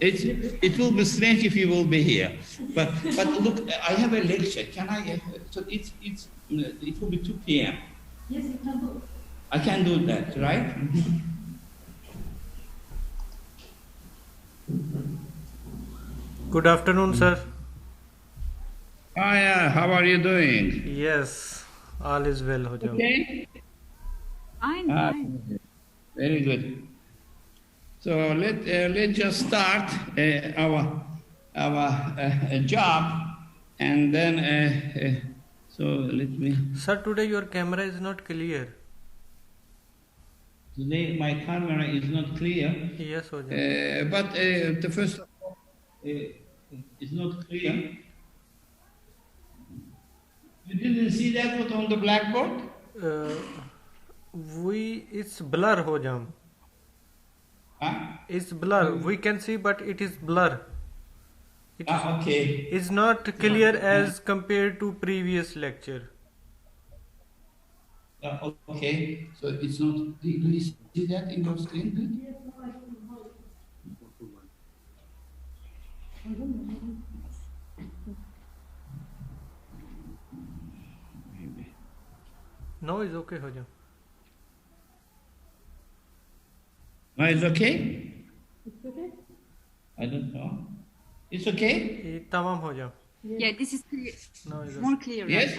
It will be strange if you will be here. But look, I have a lecture. Can I? So it will be 2 p.m. Yes, you can do. I can do that, right? Good afternoon, sir. Yeah. How are you doing? Yes, all is well, Hojam. Okay. Fine. Very good. So let's just start our job, and then so let me. Sir, today your camera is not clear. Today my camera is not clear. Yes, Hojam. But the first of all is not clear. You didn't see that what on the blackboard? It's blur, Hojam. Huh? It's blur. We can see, but it is blur. Okay. It's not clear as compared to previous lecture. Okay. So it's not. Do you see that in your screen? No, it's okay, Hojam. No, it's okay? It's okay? I don't know. It's okay? Tamam, Hojam. Yeah, this is clear. No, it's More clear. Yes?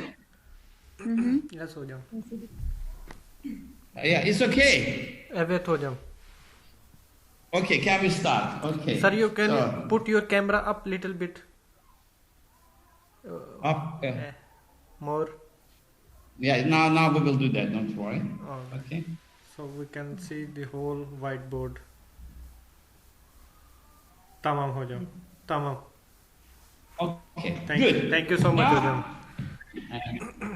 Yes, Hojam. Yeah, it's okay. Await, Hojam. Okay, can we start? Okay. Sir, you can put your camera up little bit. Up. More. Yeah, now we will do that, don't worry. Okay. So we can see the whole whiteboard. Tamam, Hojam. Tamam. Okay, Thank good. you. Thank you so much, Hojam.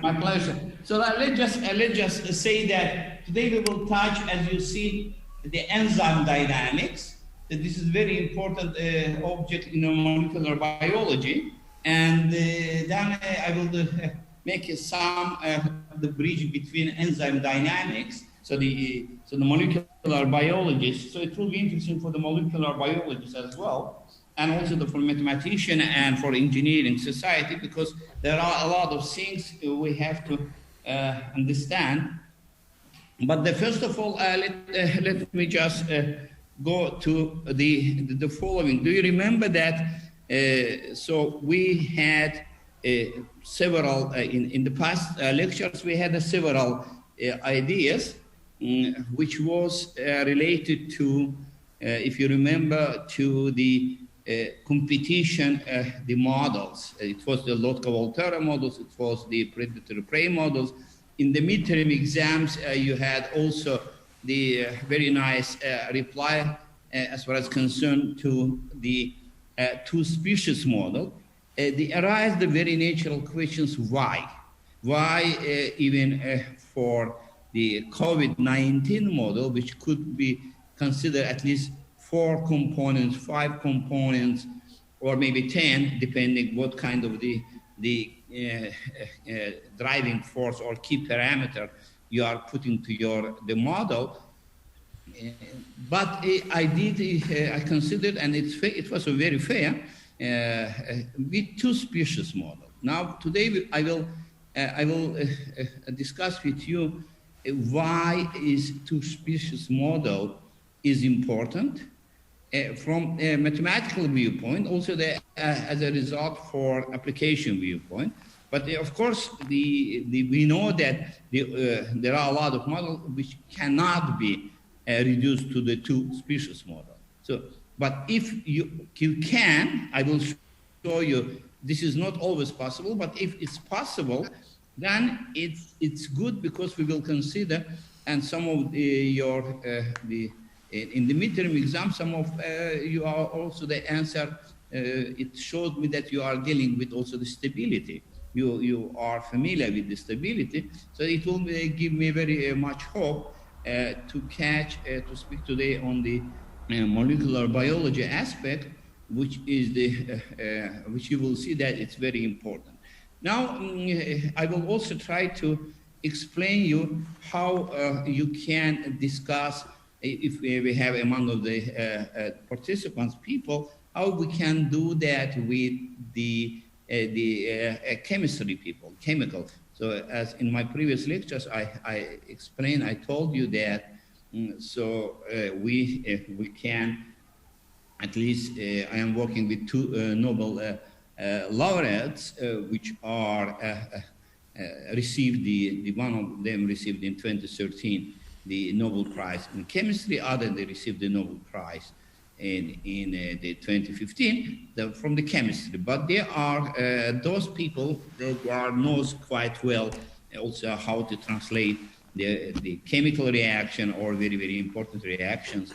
My pleasure. So let's just say that today we will touch, as you see, the enzyme dynamics. This is very important object in molecular biology, and then I will make some the bridge between enzyme dynamics. So the molecular biologists. So it will be interesting for the molecular biologists as well, and also for mathematician and for engineering society, because there are a lot of things we have to understand. But first of all, let me just go to the following. Do you remember that? So we had several in the past lectures. We had several ideas, which was related to, if you remember, to the competition, the models. It was the Lotka-Volterra models. It was the predator-prey models. In the midterm exams, you had also the very nice reply as far as concerned to the two-species model. They arise the very natural questions: why? Why even for the COVID-19 model, which could be considered at least 4 components, 5 components, or maybe 10, depending what kind of the driving force or key parameter you are putting to the model. But I considered, and it was a very fair, with two-species model. Now today I will discuss with you why is two-species model is important from a mathematical viewpoint, also as a result for application viewpoint. But of course, we know that there are a lot of models which cannot be reduced to the two-species model. So, but if you can, I will show you. This is not always possible, but if it's possible, then it's good, because we will consider, and some of in the midterm exam, some of you are also the answer. It showed me that you are dealing with also the stability. You are familiar with the stability, so it will give me very much hope to speak today on the molecular biology aspect, which is which you will see that it's very important. Now, I will also try to explain you how you can discuss if we have among of the participants people, how we can do that with the chemistry people, chemical. So as in my previous lectures, I explained, I told you that, we can, at least I am working with two Nobel laureates, which are received one of them received in 2013 the Nobel Prize in chemistry, other they received the Nobel Prize in the 2015 from the chemistry. But there are those people that are knows quite well also how to translate the chemical reaction or very, very important reactions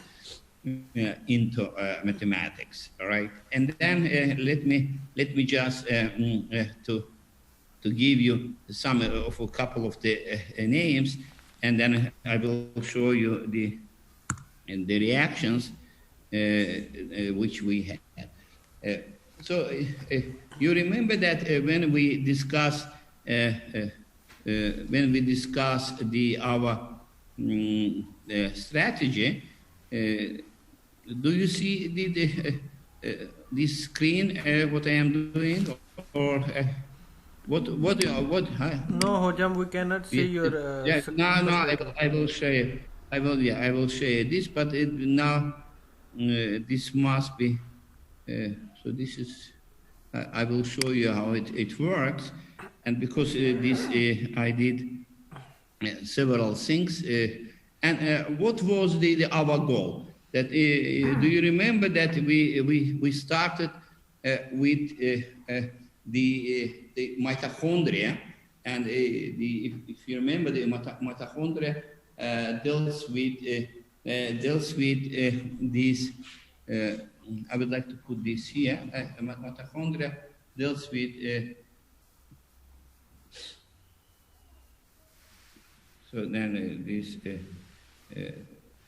into mathematics, all right? And then let me just to give you some of a couple of the names, and then I will show you the reactions which we had. So you remember that when we discuss our strategy, do you see this screen what I am doing, or what? No, Hojam, we cannot see your. I will show you. I will show you this, but now this must be. So this is. I will show you how it works, and because this I did several things. And what was our goal? That do you remember that we started with the mitochondria, and if you remember, the mitochondria deals with this. I would like to put this here. Mitochondria deals with. So then this,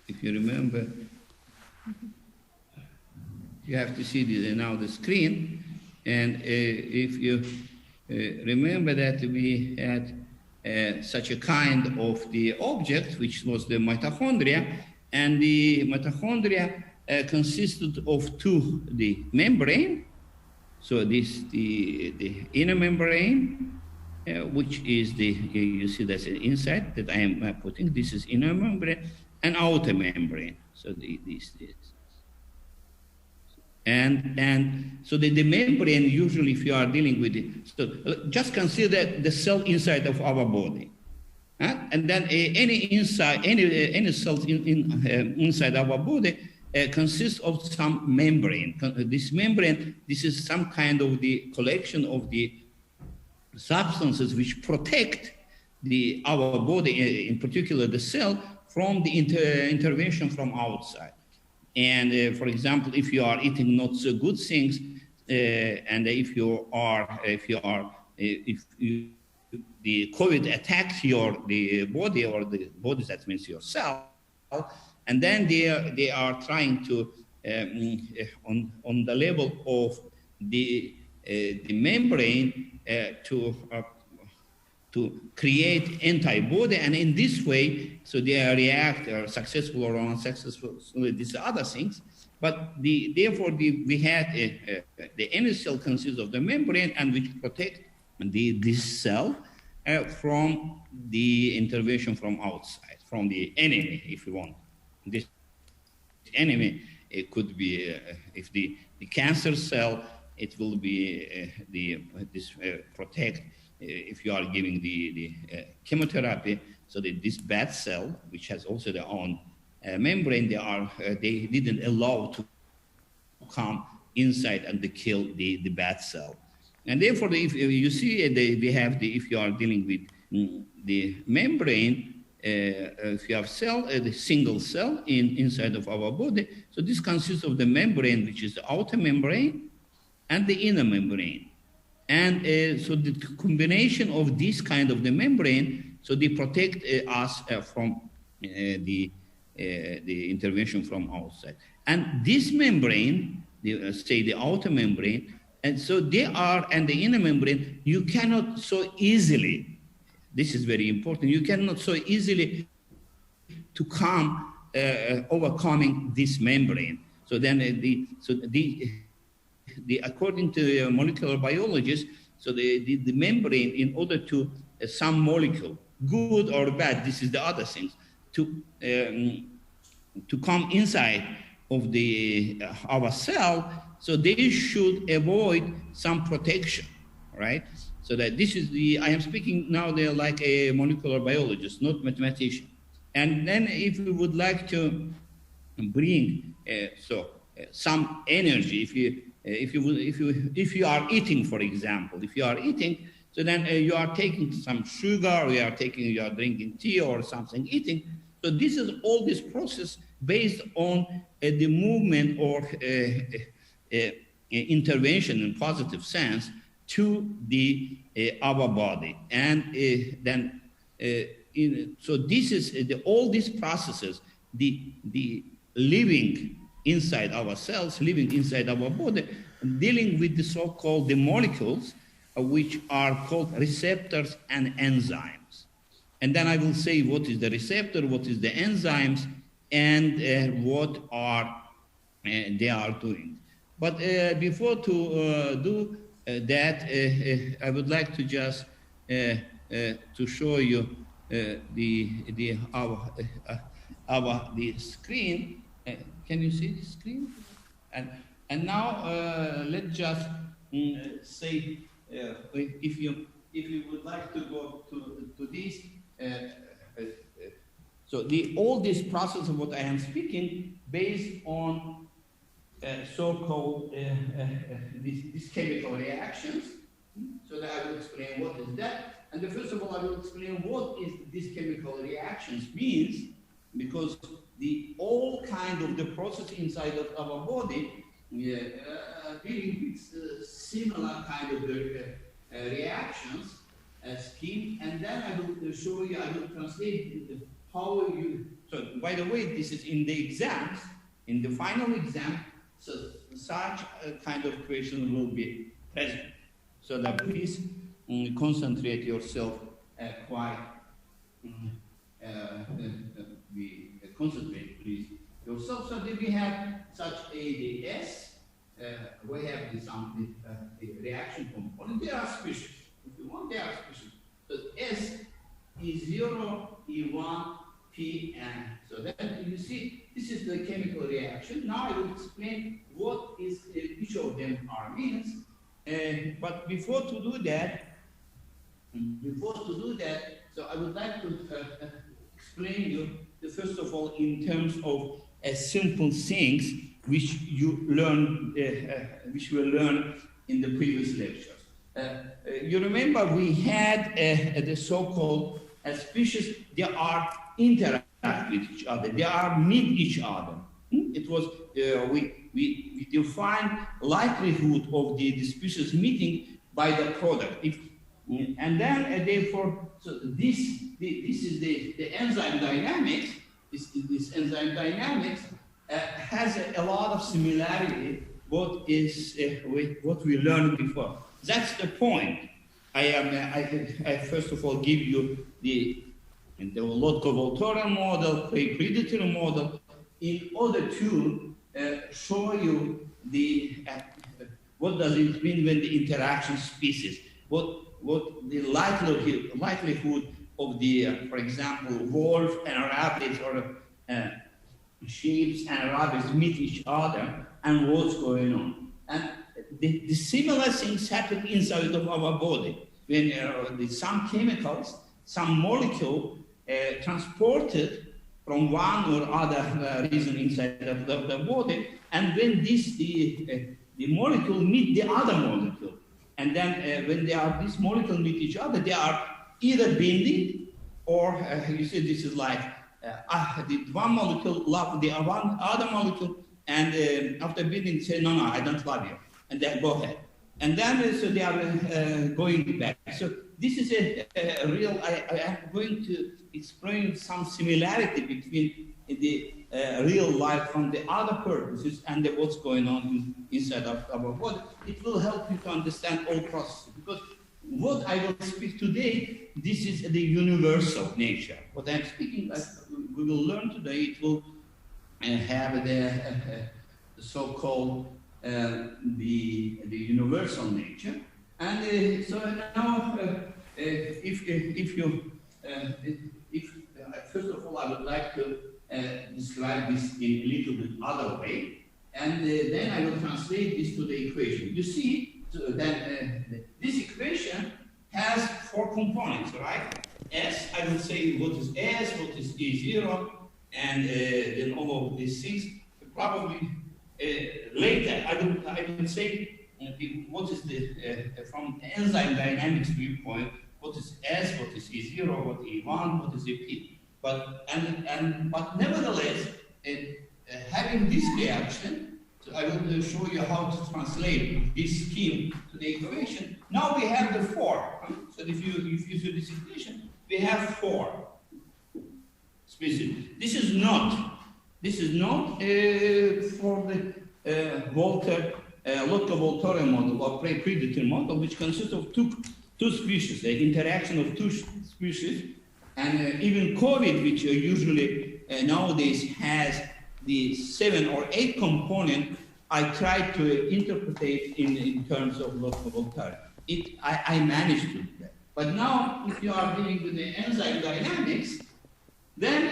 if you remember, you have to see now the screen, and if you remember that we had such a kind of the object, which was the mitochondria, and the mitochondria consisted of the membrane. So this the inner membrane, which is you see that's inside that I am putting. This is inner membrane and outer membrane. So this. And so the membrane, usually if you are dealing with it, so just consider the cell inside of our body. And then any cells inside our body consists of some membrane. This membrane, this is some kind of the collection of the substances which protect our body, in particular the cell, from the intervention from outside. And for example, if you are eating not so good things, and if the COVID attacks the body, or the body, that means your cell, and then they are trying to on the level of the membrane to create antibody, and in this way, so they react or successful or unsuccessful. So these are other things, but therefore we had the inner cell consists of the membrane, and which protect this cell from the intervention from outside, from the enemy, if you want. This enemy, it could be if the cancer cell, it will be this protect. If you are giving the chemotherapy, so that this bad cell, which has also their own membrane, they didn't allow to come inside and to kill the bad cell. And therefore, if you see, we have if you are dealing with the membrane, if you have the single cell inside of our body, so this consists of the membrane, which is the outer membrane, and the inner membrane. And so the combination of this kind of the membrane, so they protect us from the intervention from outside. And this membrane, say the outer membrane, and so and the inner membrane, you cannot so easily, this is very important, you cannot so easily to come overcoming this membrane. So then according to molecular biologists, so the membrane, in order to some molecule, good or bad, this is the other things, to come inside of the our cell, so they should avoid some protection, right? So that this is I am speaking now there like a molecular biologist, not mathematician. And then if we would like to bring some energy, if you are eating, for example, if you are eating, so then you are taking some sugar, or you are drinking tea or something, eating. So this is all this process based on the movement or intervention in positive sense to the our body. And then so this is all these processes, the living inside our cells, living inside our body, dealing with the so-called the molecules, which are called receptors and enzymes. And then I will say what is the receptor, what is the enzymes, and what are they are doing. But before to do that, I would like to just to show you the screen. Can you see the screen? And now let's just say if you would like to go to this. So all this process of what I am speaking based on so-called these chemical reactions. So that I will explain what is that. And first of all, I will explain what is these chemical reactions means, because all kind of the process inside of our body dealing with similar kind of reactions scheme. And then I will show you, I will translate how you, so by the way, this is in the exams, in the final exam, so such a kind of question will be present. So that please concentrate yourself quite, concentrate please yourself. So that we have such ADS, we have some reaction component. They are special. If you want, they are special. So S is 0, E1, Pn. So then you see, this is the chemical reaction. Now I will explain what is each of them are means. But before to do that, so I would like to explain you, first of all, in terms of simple things which you learn, which we learned in the previous lectures. You remember we had the so-called species. They are interact with each other. They are meet each other. It was we define likelihood of the species meeting by the product. And then therefore, so this is the enzyme dynamics. This enzyme dynamics has a lot of similarity with what we learned before. That's the point. I first of all give you the locovoltorial model, predictor model, in order to show you what does it mean when the interaction species, what the likelihood of the, for example, wolf and rabbits or sheep and rabbits meet each other and what's going on. And the similar things happen inside of our body when some chemicals, some molecule transported from one or other reason inside of the body, and when the molecule meet the other molecule, and then when this molecule meet each other, they are either binding or you see this is like the one molecule love the one other molecule, and after binding say no, I don't love you, and then go ahead, and then so they are going back. So this is a real. I am going to explain some similarity between the real life from the other purposes and what's going on inside of our body. It will help you to understand all processes, because what I will speak today, this is the universal nature. What I'm speaking, we will learn today, it will have the so-called the universal nature. And so now, first of all, I would like to describe this in a little bit other way, and then I will translate this to the equation. You see that this equation has 4 components, right? S, I will say what is S, what is E0, and then all of these things. Probably later, I will say what is the, from the enzyme dynamics viewpoint, what is S, what is E0, what is E1, what is EP. But nevertheless, having this reaction, so I will show you how to translate this scheme to the equation. Now we have the 4. So if you do this equation, we have 4 species. This is not for the Lotka-Voltaire model or predetermined model, which consists of two species, the interaction of 2 species. And even COVID, which usually nowadays has the 7 or 8 component, I try to interpret it in terms of Lotka-Voltaire. I managed to do that. But now, if you are dealing with the enzyme dynamics, then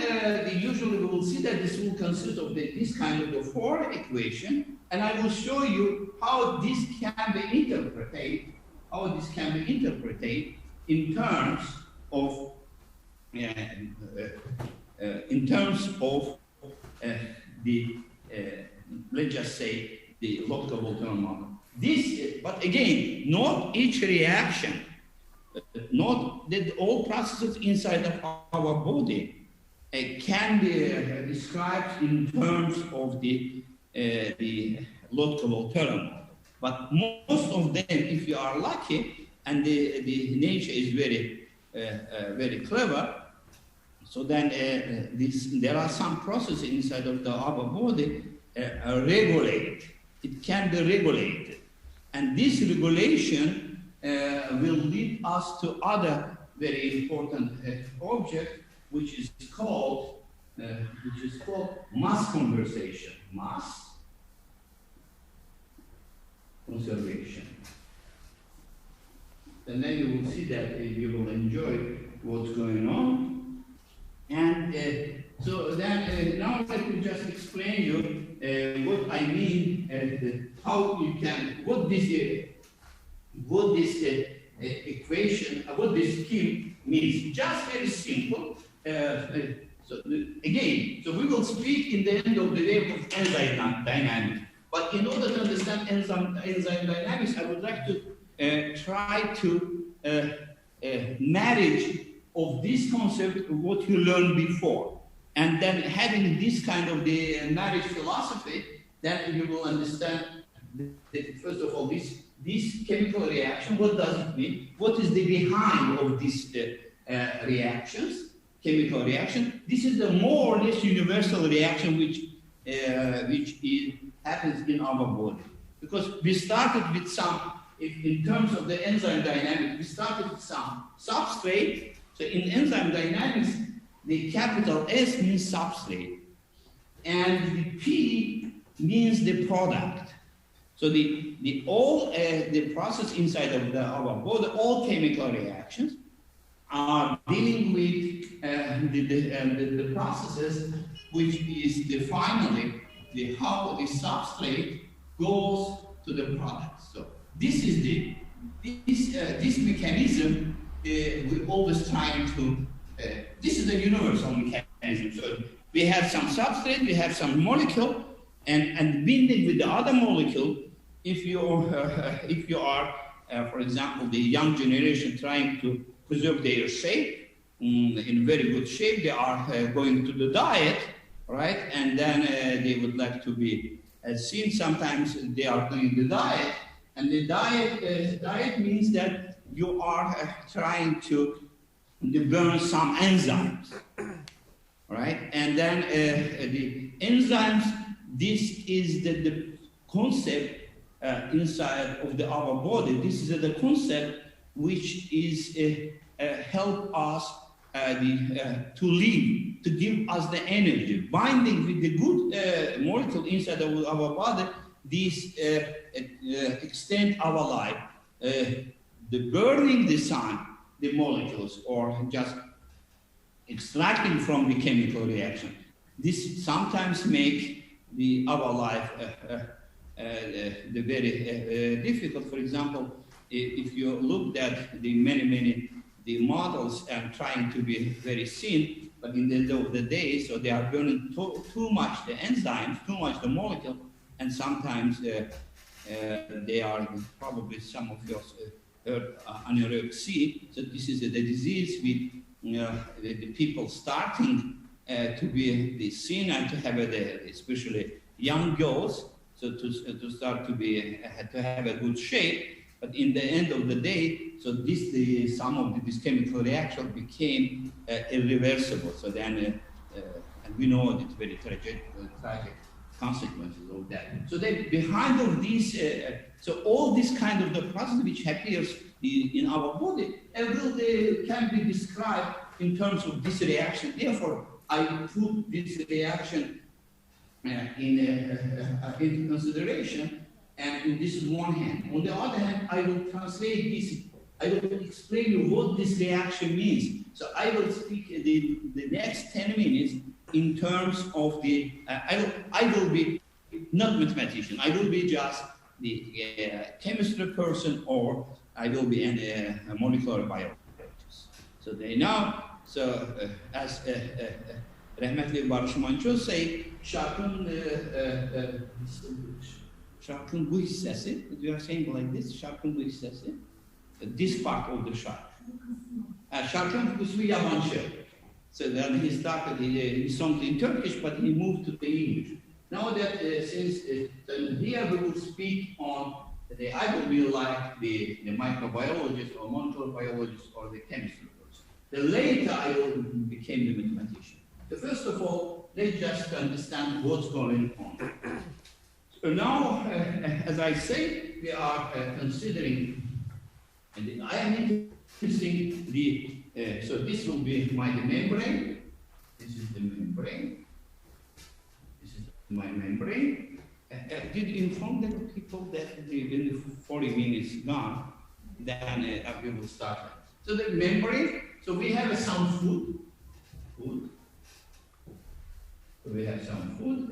usually we will see that this will consist of this kind of the 4 equation, and I will show you how this can be interpreted. In terms of the let's just say the Lotka-Voltaire model. This, but again, not each reaction, not that all processes inside of our body can be described in terms of the Lotka-Voltaire model. But most of them, if you are lucky, and the nature is very clever, so then there are some processes inside of our body regulate. It can be regulated, and this regulation will lead us to other very important object, which is called mass conservation. Mass conservation. And then you will see that you will enjoy what's going on. And so then now let me just explain you what I mean, how you can, what this equation, what this scheme means. Just very simple. So again, so we will speak in the end of the day of enzyme dynamics. But in order to understand enzyme dynamics, I would like to try to marriage of this concept of what you learned before. And then having this kind of the marriage philosophy, then you will understand that, first of all, this chemical reaction, what does it mean? What is the behind of these reactions, chemical reaction? This is the more or less universal reaction which happens in our body. Because we started with some, in terms of the enzyme dynamics, we started with some substrate. So in enzyme dynamics, the capital S means substrate, and the P means the product. So the process inside of our body, all chemical reactions are dealing with the processes, which is finally how the substrate goes to the product. So this is this mechanism. We always trying to. This is a universal mechanism. So we have some substrate, we have some molecule, and binding with the other molecule. If you are, for example, the young generation trying to preserve their shape in very good shape, they are going to the diet, right? And then they would like to be seen. Sometimes they are doing the diet, and the diet means that you are trying to burn some enzymes, right? And then the enzymes, this is the concept inside of our body. This is the concept which is help us to live, to give us the energy. Binding with the good molecule inside of our body, these extend our life. The burning the sun, the molecules, or just extracting from the chemical reaction. This sometimes make our life very difficult. For example, if you look at the many the models and trying to be very thin, but in the end of the day, so they are burning too much the enzymes, too much the molecule, and sometimes they are probably some of you heard anorexia. So this is the disease with the people starting to be the thin and to have especially young girls, so to start to be to have a good shape. But in the end of the day, so some of this chemical reaction became irreversible. So then, and we know it's very tragic consequences of that. So then behind of these, so all this kind of the process which appears in our body can be described in terms of this reaction. Therefore, I put this reaction into consideration. And this is one hand. On the other hand, I will translate this. I will explain you what this reaction means. So I will speak the next 10 minutes in terms of the. I will be not mathematician. I will be just the chemistry person, or I will be a molecular biologist. So they know. So as Rahmetli Barış Manço say, şarkın bu hissesi, you are saying like this, şarkın bu hissesi, this part of the şark. Şarkın kısmı yabancı. So then he started his song in Turkish, but he moved to the English. Now that since here we will speak on, I will be like the microbiologist or molecular biologist or the chemistry person. Then later I will become the mathematician. So first of all, let's just understand what's going on. So now, as I say, we are considering, and I am interesting so this will be my membrane. This is the membrane. This is my membrane. Did inform the people that when the 40 minutes gone, then we will start. So the membrane. So we have some food. So we have some food.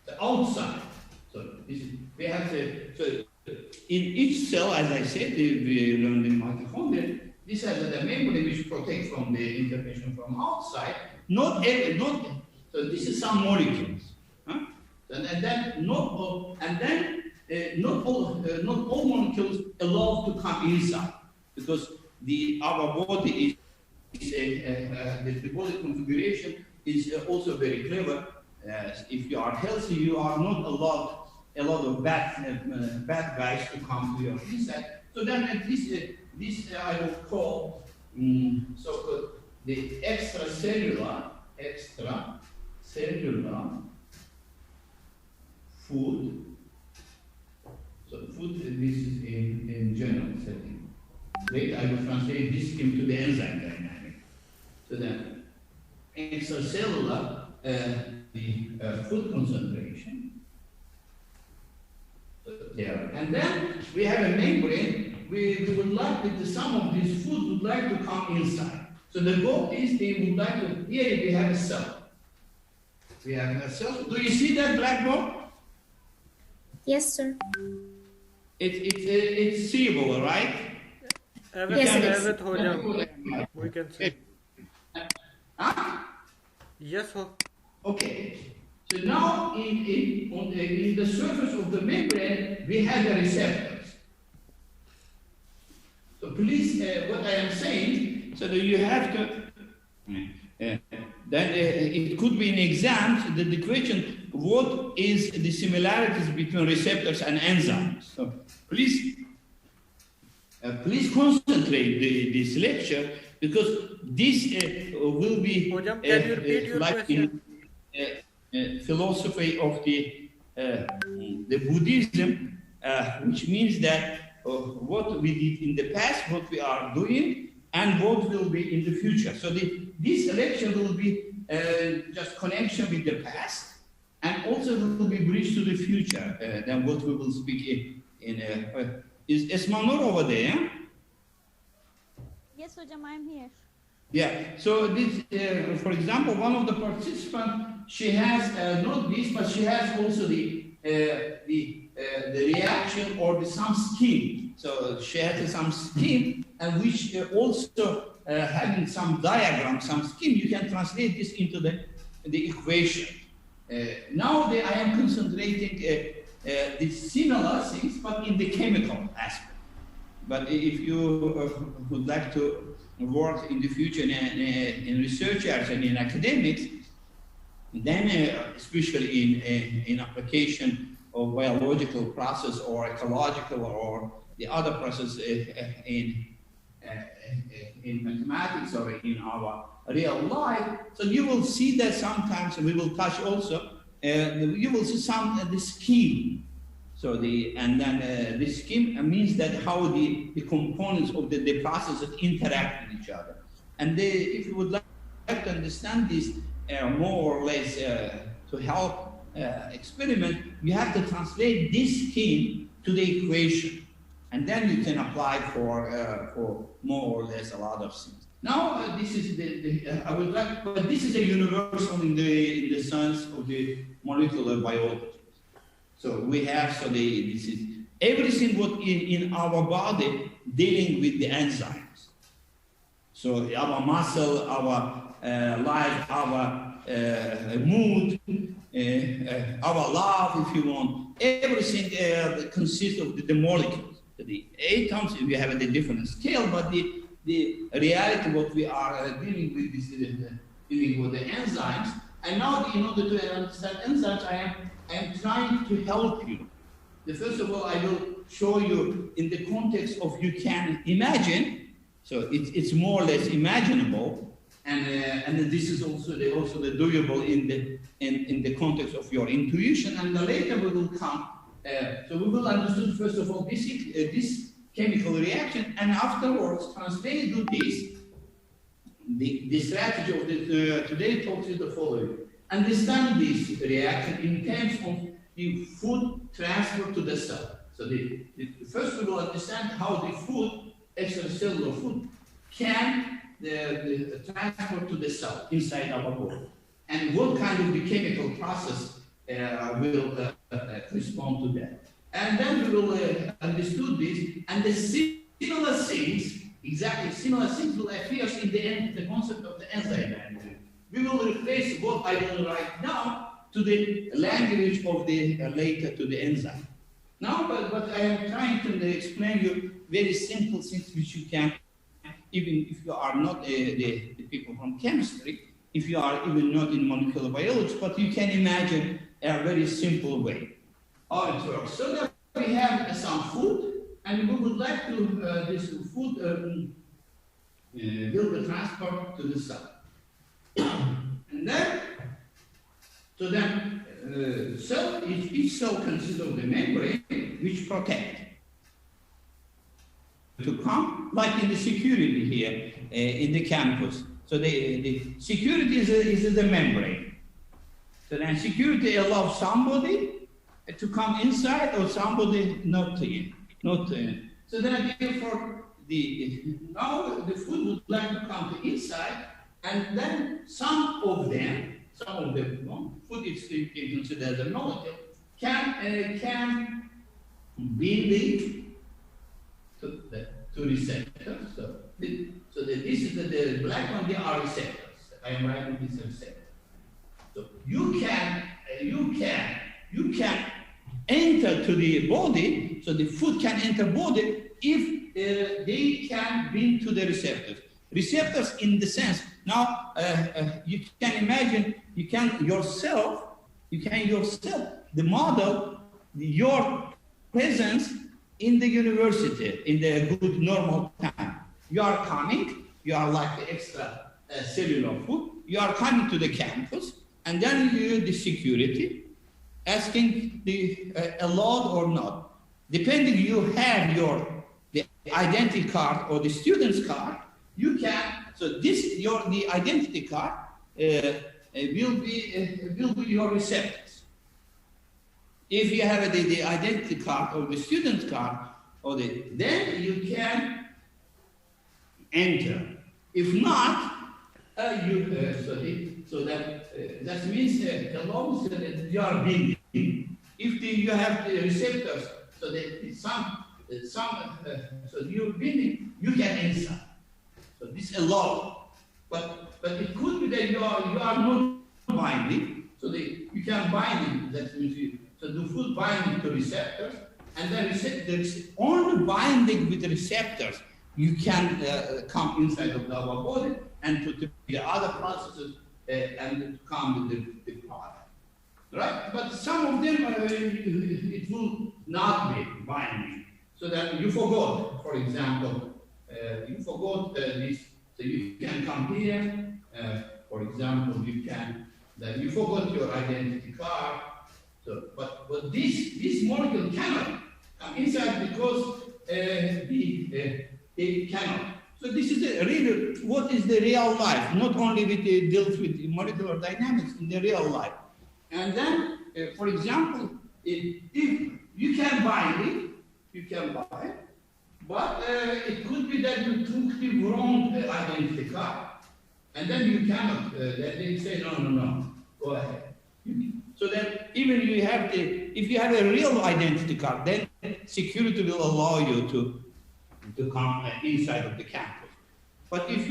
The outside. So this is, we have so in each cell, as I said, we learned in mitochondria, this has a membrane which protects from the intervention from outside. So this is some molecules. Huh? And then not all molecules allowed to come inside, because our body is the body configuration is also very clever. If you are healthy, you are not allowed a lot of bad guys to come to your inside. So then this I will call the extracellular food. So food, this is in general setting. Later I will translate this into the enzyme dynamics. So then extracellular the food concentration. There. And then we have a membrane. We would like that some of these food would like to come inside. So the goal is they would like to, here we have a cell. We have a cell. Do you see that black box? Yes, sir. It's seeable, right? Yes, we can see. Huh? Yes, sir. Okay. So now in the surface of the membrane, we have the receptors. So please, what I am saying, so that you have to, then it could be in exams, the question, what is the similarities between receptors and enzymes? So please concentrate this lecture, because this will be Hocam, can you repeat your like question? in philosophy of the Buddhism, which means that what we did in the past, what we are doing, and both will be in the future. So this lecture will be just connection with the past, and also will be bridge to the future. Than what we will speak in. Is Esmanur over there? Yes, Hocam, I'm here. Yeah. So this, for example, one of the participants, she has not this, but she has also the reaction or some scheme. So she has some scheme, and which also having some diagram, some scheme. You can translate this into the equation. Now I am concentrating the similar things, but in the chemical aspect. But if you would like to work in the future in researchers and in academics, then especially in application of biological process or ecological or the other process in mathematics or in our real life, so you will see that sometimes, and we will touch also, you will see the scheme. So the scheme means that how the components of the processes interact with each other. And if you would like to understand this more or less to help experiment, you have to translate this scheme to the equation, and then you can apply for more or less a lot of things. Now this is I would like, but this is a universal in the sense of the molecular biology. So we have, this is everything what in our body dealing with the enzymes. So our muscle, our life, our mood, our love, if you want, everything consists of the molecules. The atoms, we have a different scale, but the reality what we are dealing with is dealing with the enzymes. And now, in order to understand enzymes, I am trying to help you. First of all, I will show you in the context of you can imagine. So it's more or less imaginable, and this is also the doable in the context of your intuition. And later we will come. So we will understand first of all this chemical reaction, and afterwards translate to this. The strategy of today talks is the following. Understand this reaction in terms of the food transfer to the cell. So first we will understand how the food, extracellular food, can transport to the cell inside our body, and what kind of the chemical process will respond to that. And then we will understand this, and the similar things, exactly similar things will appear in the concept of the enzyme dynamics. We will replace what I will write now to the language of the later to the enzyme. Now, but I am trying to explain you very simple things which you can, even if you are not the people from chemistry, if you are even not in molecular biology, but you can imagine a very simple way how it works. So that we have some food, and we would like to this food will be transported to the cell. And then, so then, each cell consists of the membrane which protect. To come, like in the security here in the campus. So the security is the membrane. So then security allows somebody to come inside or somebody not in. So then therefore now the food would like to come to inside, and then some of the food is considered as a molecule can be to receptors. So this is the black one. They are receptors. I am writing this receptor. So you can enter to the body. So the food can enter body if they can bind to the receptors. Receptors in the sense now you can imagine you can yourself the model your presence in the university in the good normal time. You are coming, you are like the extra cellular food, you are coming to the campus, and then you the security asking allowed or not. Depending you have the identity card or the student's card, you can, so this, the identity card will be your receptors. If you have the identity card or the student card, then you can enter. If not, so that means alone that you are binding. If you have the receptors, so that so you're binding, you can insert. So this alone, but it could be that you are not binding, so you can bind. That means so do food binding to receptors, and then only binding with receptors you can come inside of our body and to the other processes and to come with the product, right? But some of them it will not be binding, so that you forgot. For example, you forgot this, so you can come here. For example, you forgot your identity card. So, but this molecule cannot come inside because it cannot. So this is really what is the real life, not only with deals with molecular dynamics in the real life. And then, for example, if you can buy it, but it could be that you took the wrong identity card, and then you cannot. Then they say no, go ahead. So that even if you have a real identity card, then security will allow you to come inside of the campus. But if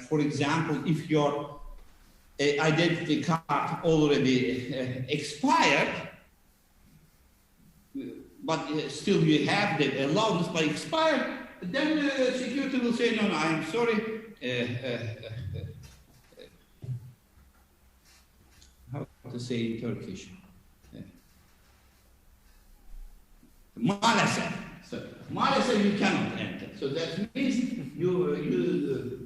for example, if your identity card already expired, but still you have the allowance but expired, then security will say, no, I'm sorry. How to say in Turkish? Maalesef. So maalesef you cannot enter. So that means you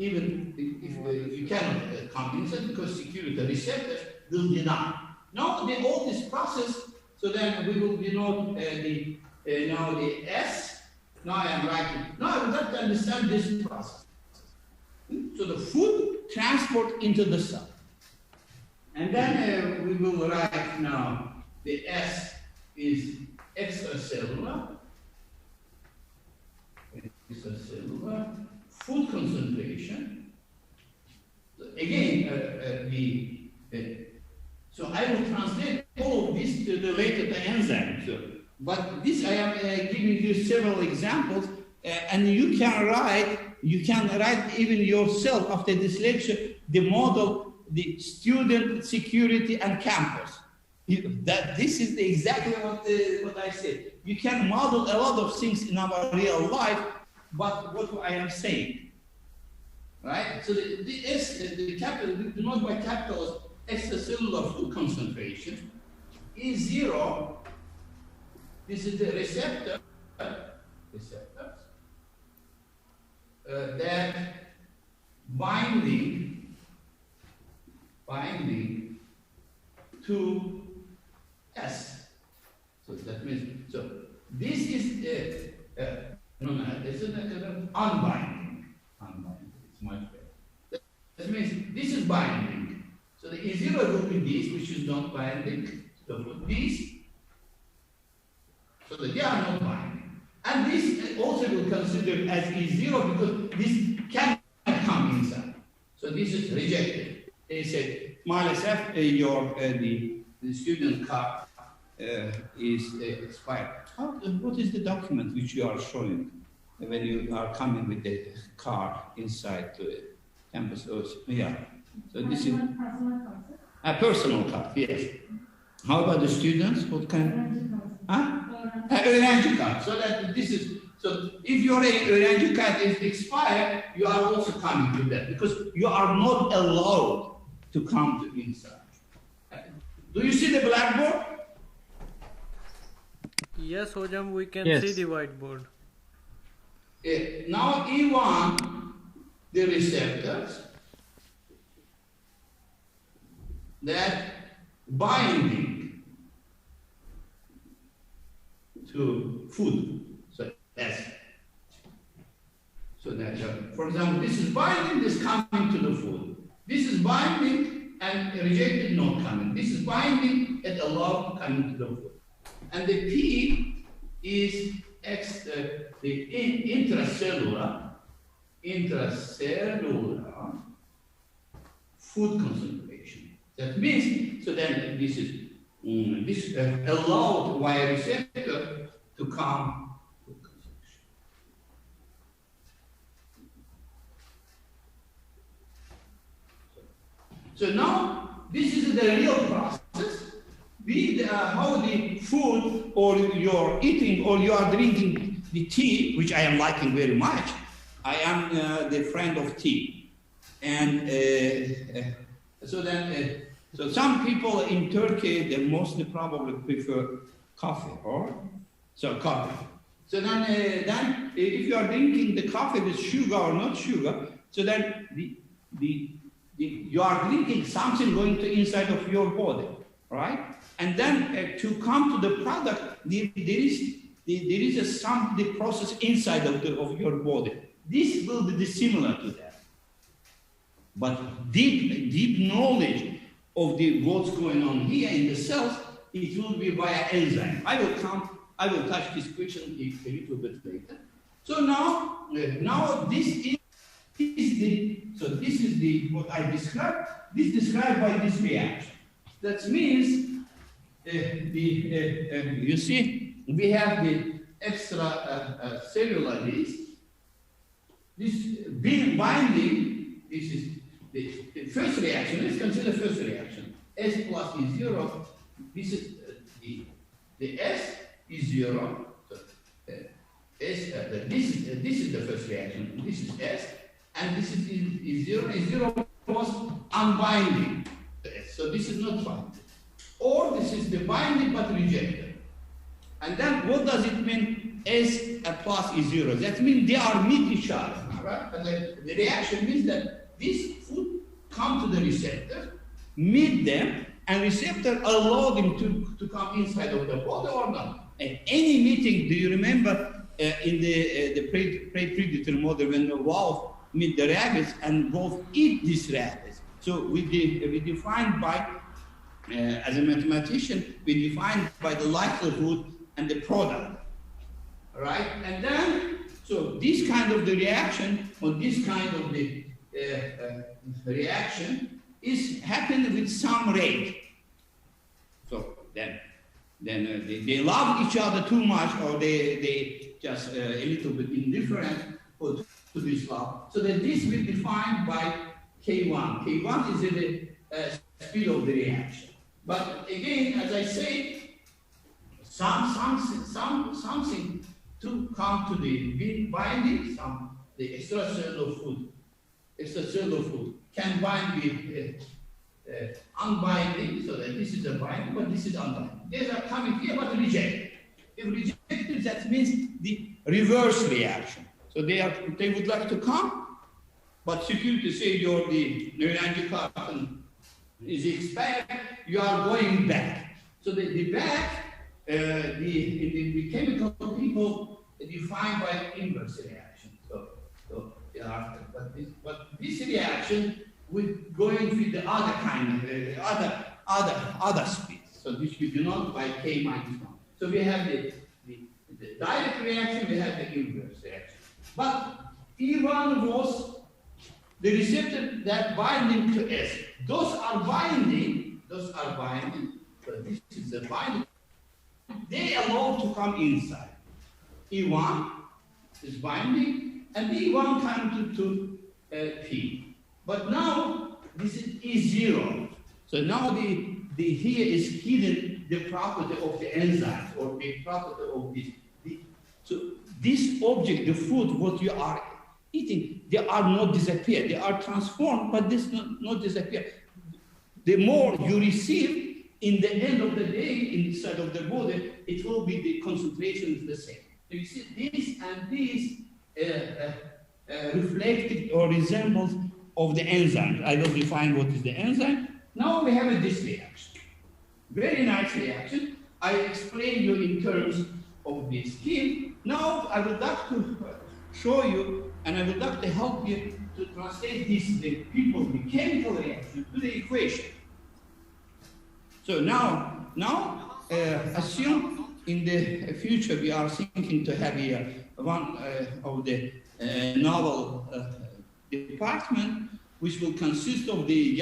even if you cannot come inside because security receptors will deny. Now all this process. So then we will denote now the S. Now I am writing. Now I would like to understand this process. So the food transport into the cell. And then we will write now the S is extracellular food concentration. So again, so I will translate all of this to relate to enzymes. So, but this I am giving you several examples, and you can write even yourself after this lecture the model, the student, security, and campus. This is exactly what I said. You can model a lot of things in our real life, but what I am saying, right? So the capital, denoted by capitals, extracellular food concentration is 0. This is the receptors that binding to S. So that means, so this is this is unbinding. It's much better. That means this is binding. So the E0 will be this, which is not binding. So put this. So that they are not binding. And this also will consider as E0 because this cannot come inside. So this is rejected. They said, maalesef, the student card is expired. What is the document which you are showing when you are coming with the card inside the campus? Yeah. So this is a personal card, yes. How about the students? What kind? Öğrenci card. So that this is, so if your öğrenci card is expired, you are also coming to that because you are not allowed to come to inside. Do you see the blackboard? Yes, Hojam, we can Yes. see the whiteboard. Now E1, the receptors that binding to food. So S. So So that, for example, this is binding, this coming to the food. This is binding and rejected, not coming. This is binding and allowed coming to the food. And the P is intracellular food concentration. That means, so then this is allowed via receptor to come. So now this is the real process. How the food or you're eating or you are drinking the tea, which I am liking very much. I am the friend of tea. And so some people in Turkey, they mostly probably prefer coffee or coffee. So then if you are drinking the coffee with sugar or not sugar, so then you are drinking something going to inside of your body, right? And then to come to the product, there is the process inside of your body. This will be similar to that. But deep knowledge of what's going on here in the cells, it will be via enzyme. I will touch this question a little bit later. So now this is what I described. This described by this reaction. That means you see we have the extra cellular this binding. This is the first reaction. Let's consider first reaction. S plus is 0. This is the S is 0. So, this is the first reaction. This is S, and this is 0. Is 0 was unbinding. So this is not binding. Or this is the binding but rejected. And then what does it mean? S plus is 0. That means they are meet each other. Right? And the reaction means that this food come to the receptor, meet them, and receptor allow them to come inside of the body or not. At any meeting, do you remember in the prey-predator model when the wolf meet the rabbits and both eat these rabbits? So we define by, as a mathematician, we define by the likelihood and the product, right? And then, so this kind of the reaction, or this kind of the reaction is happening with some rate. So then they love each other too much, or they just a little bit indifferent to this love. So that this will be defined by K1. K1 is the speed of the reaction. But again, as I say, something to come to the binding, the extracellular food can bind with unbinding, so that this is a binding, but this is unbinding. These are coming here, but rejected. If rejected, that means the reverse reaction. So they would like to come, but security say the neuroangiocarbon is expired, you are going back. So the back, the chemical people defined by inverse reaction. But this reaction with going with the other kind, other speeds. So this we denote by K minus 1. So we have the direct reaction, we have the inverse reaction. But E1 was the receptor that binding to S. Those are binding. So this is the binding. They allow to come inside. E1 is binding, and E1 comes to P. But now this is E0. So now the here is hidden the property of the enzymes or the property of this. So this object, the food, what you are eating, they are not disappear. They are transformed, but this not disappear. The more you receive, in the end of the day, inside of the body, it will be the concentration is the same. So you see, this and this reflected or resembles of the enzyme. I will define what is the enzyme. Now we have this reaction. Very nice reaction. I explain you in terms of the scheme. Now I would like to show you And I would like to help you to translate the chemical reaction to the equation. So now, assume in the future we are thinking to have here one of the novel department, which will consist of the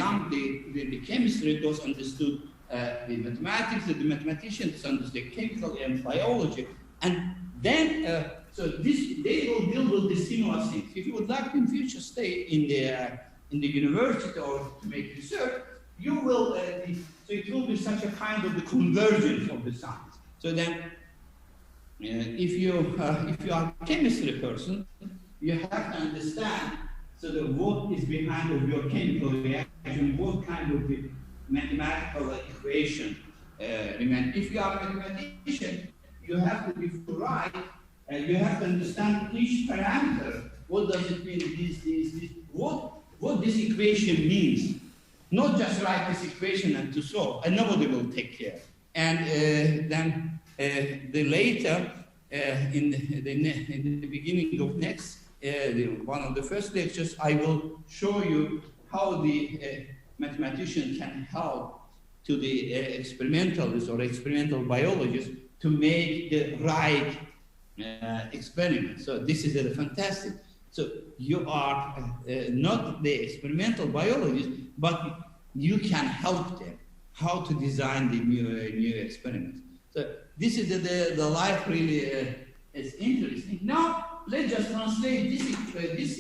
chemistry, those understood the mathematics, the mathematicians understood chemical and biology, and then so they will deal with the similar things. If you would like in future stay in the university or to make research, you will so it will be such a kind of the convergence of the science. So then, if you are a chemistry person, you have to understand so that what is behind of your chemical reaction, what kind of the mathematical equation remain. If you are a mathematician, you have to be right. You have to understand each parameter. What does it mean? This. What this equation means. Not just write this equation and to solve, and nobody will take care. And then the later, in the beginning of next, one of the first lectures, I will show you how the mathematician can help to the experimentalists or experimental biologists to make the right experiment. So this is fantastic. So you are not the experimental biologist, but you can help them how to design the new experiments. So this is the life really is interesting. Now let's just translate this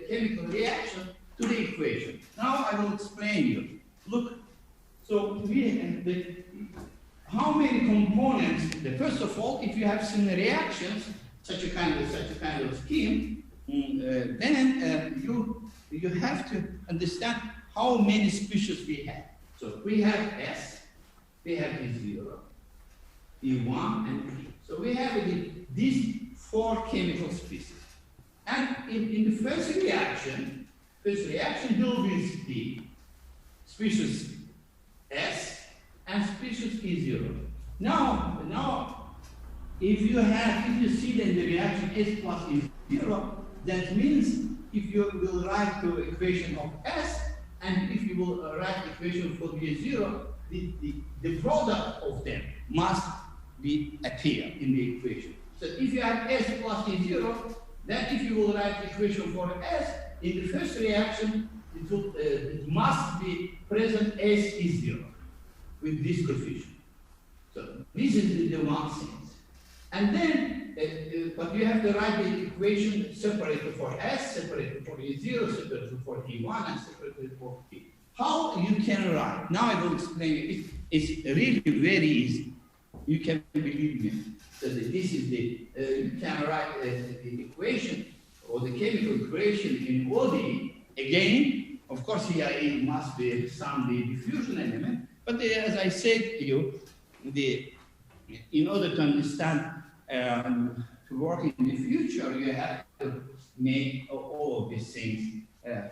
chemical reaction to the equation. Now I will explain you. Look, so how many components? First of all, if you have similar reactions, such a kind of scheme, then you have to understand how many species we have. So we have S, we have E0, E1, and E. So we have these 4 chemical species. And in the first reaction deals with the species S and species E0. Now, if you see that the reaction S plus E0, that means if you will write the equation of S, and if you will write the equation for E0, the product of them must appear in the equation. So if you have S plus E0, then if you will write the equation for S, in the first reaction, it must be present S E0 with this coefficient. So this is the one thing. And then, but you have to write the equation separated for S, separated for E0, separated for E1, and separated for E. How you can write? Now I will explain it. It's really very easy. You can believe me. So this is you can write the equation or the chemical equation in ODE. Again, of course, here it must be some diffusion element. But as I said to you, in order to understand to work in the future, you have to make all of these things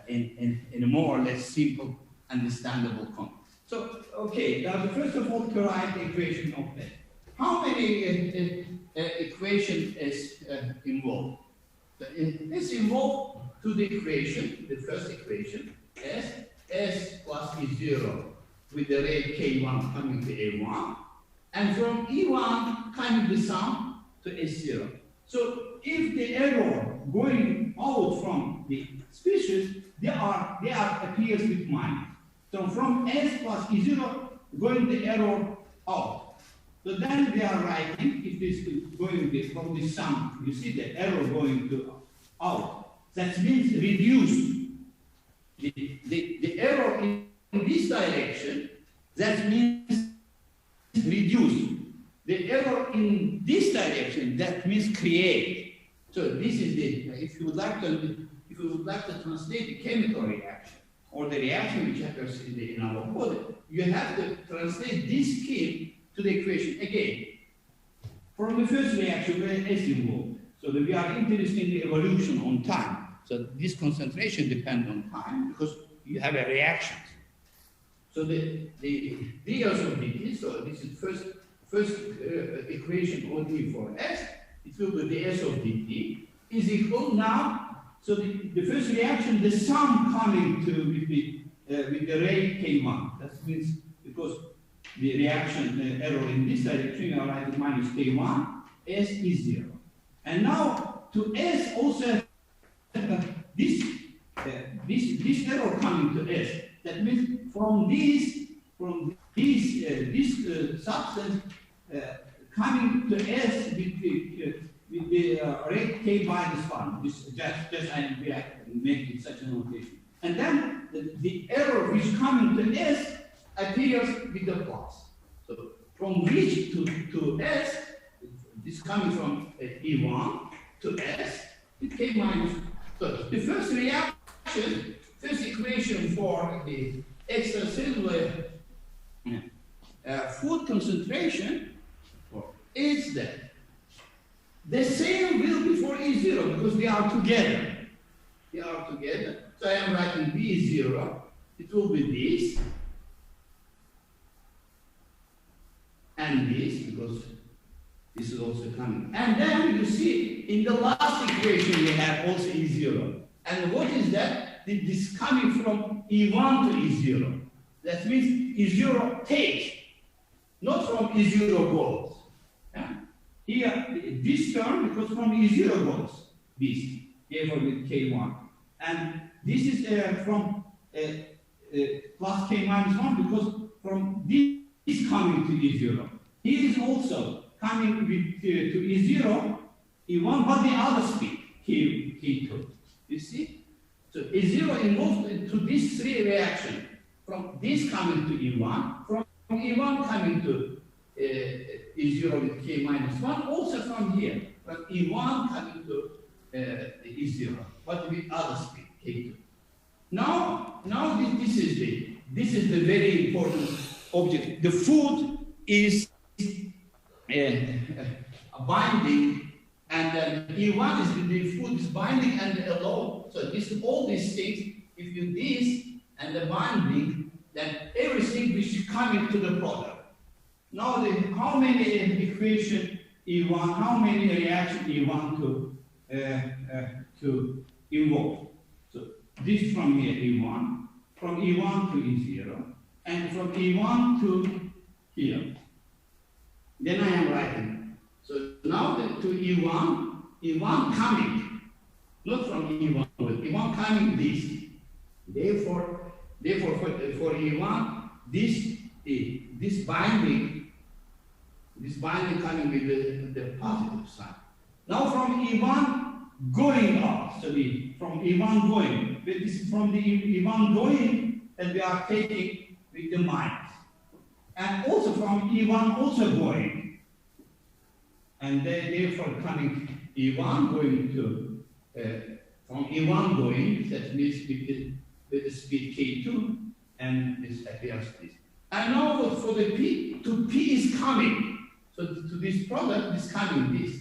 in a more or less simple, understandable context. So, okay, now first of all, to write the equation of that. How many equation is involved? It's involved to the equation, the first equation, S plus E0 with the rate K1 coming to A1, and from E1 coming the sum to S0. So if the error going out from the species, they appears with minus. So from S plus E0 going the error out. So then we are writing, if this is going from the sum, you see the error going to out. That means reduced. The error in this direction, that means reduced. The error in this direction, that means create. So this is if you would like to translate the chemical reaction or the reaction which occurs in our body, you have to translate this scheme to the equation again. From the first reaction, where S involved. So that we are interested in the evolution on time. So this concentration depends on time because you have a reaction. So the dS of dt, so this is first equation OD for S, it will be the S of dt is equal now So the first reaction, the sum coming to with the rate K1. That means because the reaction error in this direction, you are writing minus K1, S is 0. And now to S also this error coming to S. That means from this substance coming to S with the rate K minus 1. This just I am making such a notation. And then the error which coming to S appears with the plus. So from which to S, this coming from E1 to S, it K minus. So the first reaction, first equation for the extracellular food concentration is that the same will be for E0 because they are together. They are together. So I am writing B is 0. It will be this and this because this is also coming. And then you see in the last equation we have also E0. And what is that? This coming from E1 to E0. That means E0 take, not from E0 goes. Yeah? Here, this term, because from E0 goes, this, therefore with K1. And this is from plus K minus 1 because from this coming to E0. Here is also coming with, to E0, E1, but the other speed, K2. You see? So E0 involved to these three reactions. From this coming to E1, from E1 coming to E0 with K minus 1, also from here, from E1 coming to E0, but with other speed, K2. Now this is the very important object. The food is binding, and then E1 is the food is binding and alone. So all these things, if you do this and the binding, then everything which is coming to the product. Now how many equation E1, how many reaction E1 to involve? So this from here E1, from E1 to E0, and from E1 to here. Then I am writing. So now to E1 coming, not from E1, but E1 coming this. Therefore for E1, this binding coming with the positive sign. Now from E1 going out, so from E1 going, but this is from the E1 going that we are taking with the minus. And also from E1 also going. And then therefore coming E1 going to, from E1 going, that means with the speed K2, and this appears this. And now for the P, to P is coming. So to this product is coming this.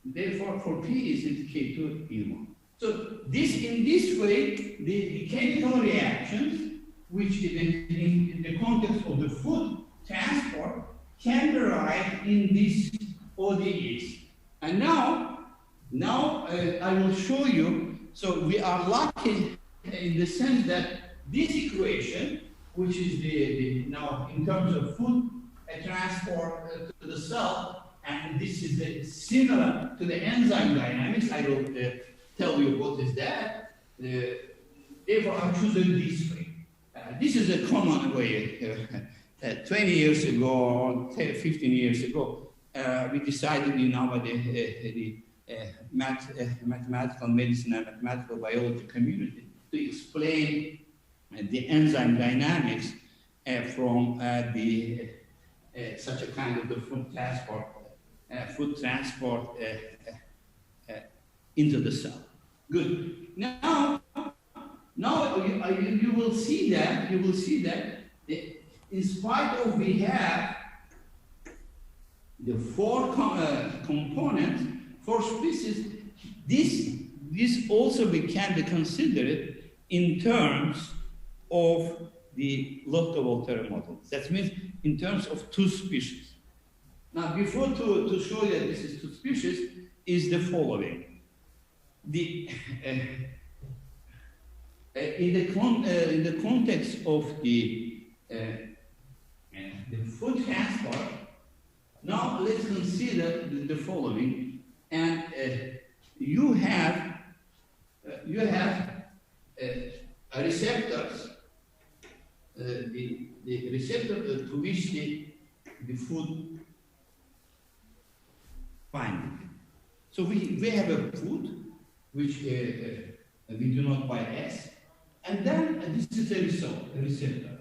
Therefore for P is it K2 E1. So in this way, the chemical reactions, which in the context of the food transport, can be right in these ODEs. And now I will show you. So we are lucky in the sense that this equation, which is now in terms of food transport to the cell, and this is similar to the enzyme dynamics. I will tell you what is that. Therefore, I'm choosing this way. This is a common way. 20 years ago or 15 years ago, we decided in our mathematical medicine and mathematical biology community to explain the enzyme dynamics from such a kind of the food transport into the cell. Good. Now you will see that in spite of we have the four components, four species, this also can be considered in terms of the Lotka-Volterra model. That means in terms of two species. Now, before to show you that this is two species, is the following. the in the context of the food transport, now let's consider the following. And you have receptors, the receptor to which the food binds. So we have a food which we do not digest, and then this is a receptor.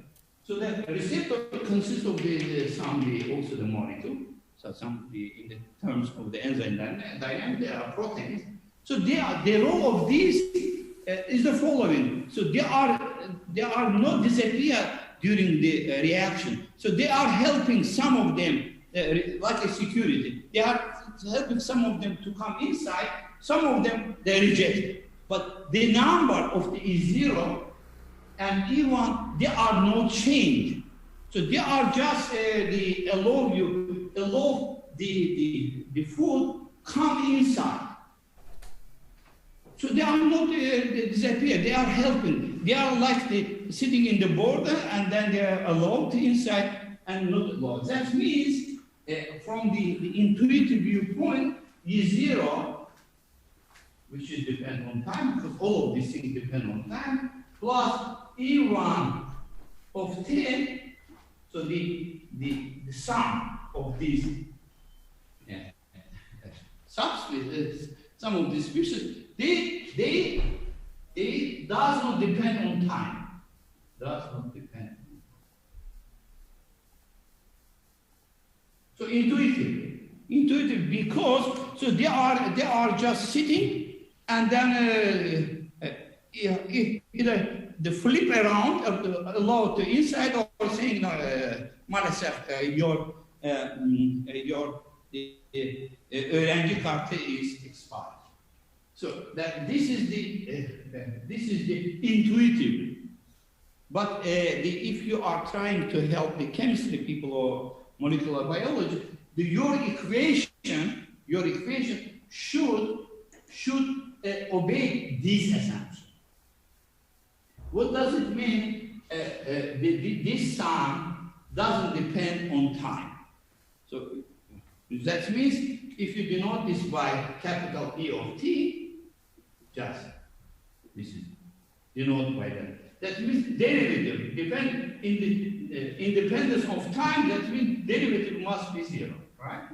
So that receptor consists of also the molecule. So in the terms of the enzyme dynamics, there are proteins. So the role of these is the following. So they are not disappear during the reaction. So they are helping some of them, like a security. They are helping some of them to come inside. Some of them they reject. But the number of the E0 and E1, they are not changed. So they are just allow the food come inside. So they are not they disappear. They are helping. They are like sitting in the border, and then they are allowed to inside and not allowed. That means from the intuitive viewpoint, E0, which is depend on time, because all of these things depend on time, plus E1 of 10, so the sum of these subspecies, some of these species, they does not depend on time. Does not depend. So intuitive because so they are just sitting, and then either the flip around allow to inside, or saying maalesef your öğrenci kartı is expired. So that this is the intuitive. But if you are trying to help the chemistry people or molecular biology, your equation should obey this assumption. What does it mean? This sum doesn't depend on time. So that means if you denote this by capital E of t, just this is denoted by that. That means derivative depend in the independence of time. That means derivative must be 0, right?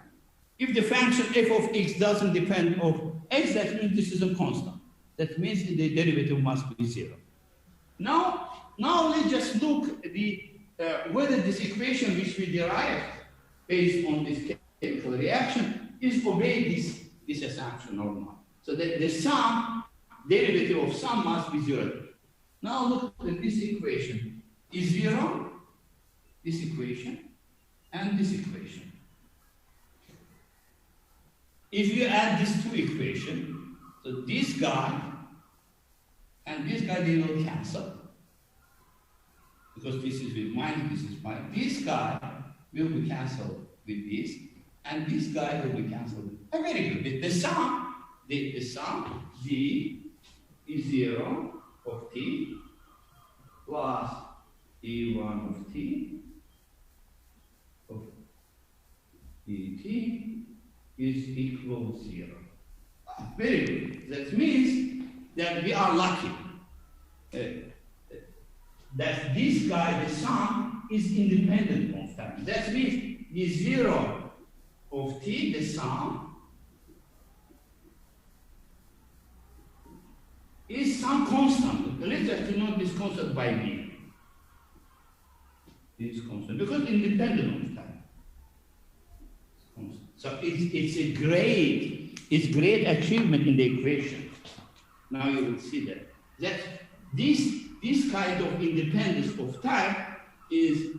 If the function f of x doesn't depend on x, that means this is a constant. That means the derivative must be 0. Now let's just look at whether this equation which we derived based on this chemical reaction is obey this assumption or not. So the sum, derivative of sum must be 0. Now look at this equation. Is 0, this equation, and this equation. If you add these two equations, so this guy and this guy, they will cancel. Because this is with minus, this is minus. This guy will be cancelled with this, and this guy will be cancelled. Very good. The sum, d is 0 of t plus e1 of t of dt is equal to 0. Very good. That means that we are lucky. That this guy, the sum, is independent of time. That means the 0 of t, the sum, is some constant. Let's just denote this constant by b. This constant, because independent of time. So it's a great achievement in the equation. Now you will see that this kind of independence of time is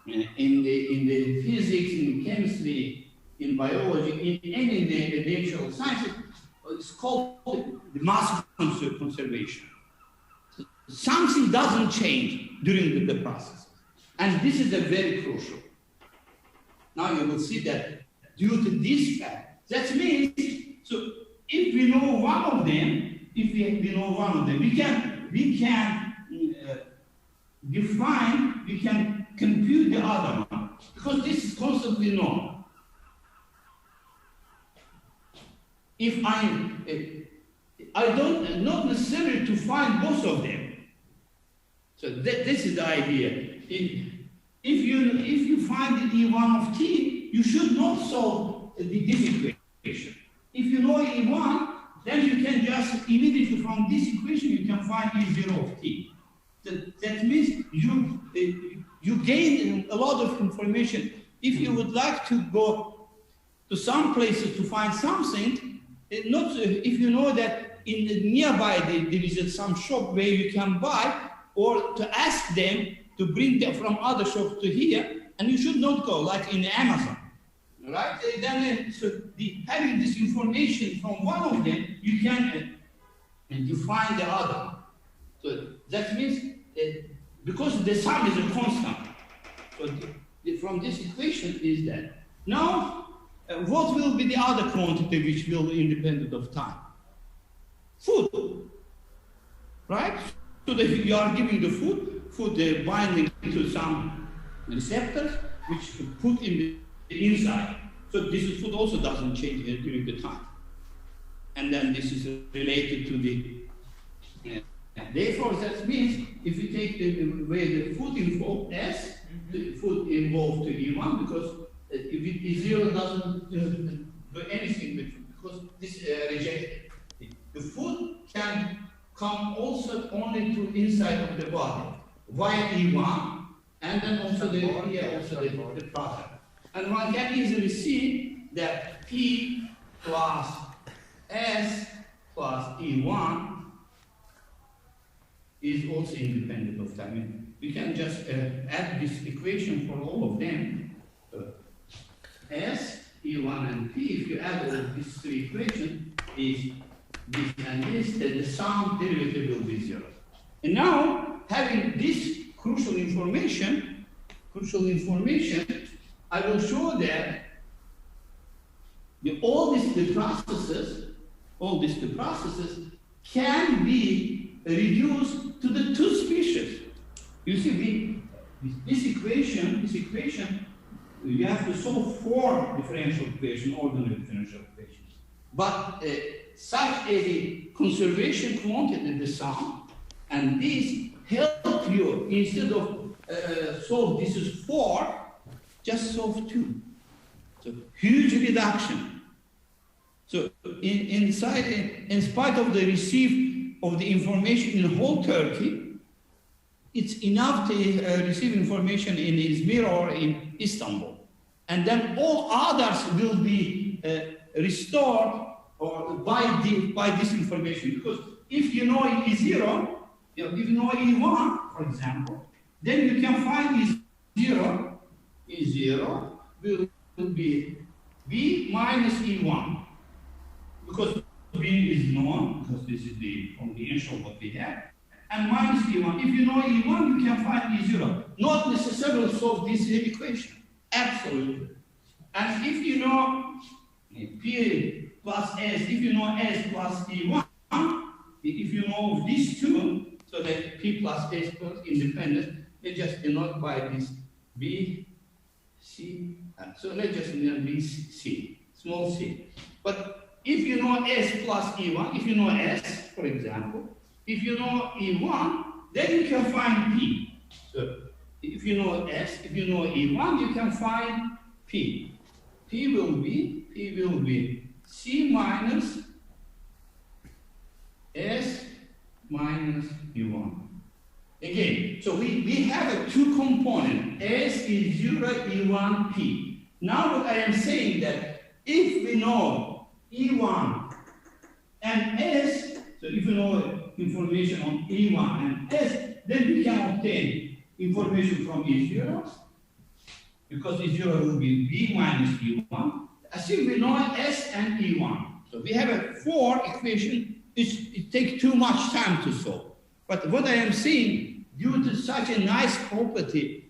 in the physics, in chemistry, in biology, in any natural sciences, it's called the mass conservation. Something doesn't change during the process. And this is a very crucial. Now you will see that due to this fact, that means, so if we know one of them, we can define, we can compute the other one, because this is constantly known. If I don't, not necessarily to find both of them. So this is the idea. If you find the E1 of t, you should not solve this equation. If you know E1, then you can just immediately from this equation you can find E0 of t. That means you gain a lot of information. If you would like to go to some places to find something, if you know that in the nearby there is some shop where you can buy, or to ask them to bring them from other shops to here, and you should not go like in Amazon, right? Then having this information from one of them, you can define the other. So that means because the sum is a constant. So from this equation is that. Now, what will be the other quantity which will be independent of time? Food, right? So that you are giving the food binding to some receptors which put in the inside. So this food also doesn't change during the time. And then this is related to the, therefore that means if you take where the food involved S, the food involved to E1, because if it is 0 doesn't do anything with food, because this rejected. The food can come also only to inside of the body via E1, and then also the product. And one can easily see that P plus S plus E1 is also independent of time. We can just add this equation for all of them. S, E1, and P, if you add all of these three equations, is this and this, then the sum derivative will be 0. And now, having this crucial information, I will show that all these processes can be reduced to the two species. You see, this equation, you have to solve 4 differential equations, ordinary differential equations. But such a conservation quantity, the sum, and this help you, instead of solve this is 4, just solve 2. So huge reduction. So in spite of the receive of the information in whole Turkey, it's enough to receive information in Izmir or in Istanbul. And then all others will be restored or by this information. Because if you know E0, if you know E1, for example, then you can find E0. E0 will be B minus E1. Because B is known, because this is from the initial what we have. And minus E1. If you know E1, you can find E0. Not necessarily solve this equation. Absolutely. And if you know P plus S, if you know S plus E1, if you know these two, so that P plus S plus independent, they just denote by this B, C. So let's just denote B, C, small c. But if you know S plus E1, if you know S, for example, if you know E1, then you can find P. So if you know S, if you know E1, you can find P. P will be C minus S minus E1. Again, so we have a 2 component. S is 0, E1, P. Now what I am saying that if we know E1 and S, so if you know information on E1 and S, then we can obtain information from E0, because E0 will be B minus E1. Assume we know S and E1. So we have a 4 equation. It takes too much time to solve. But what I am saying, due to such a nice property,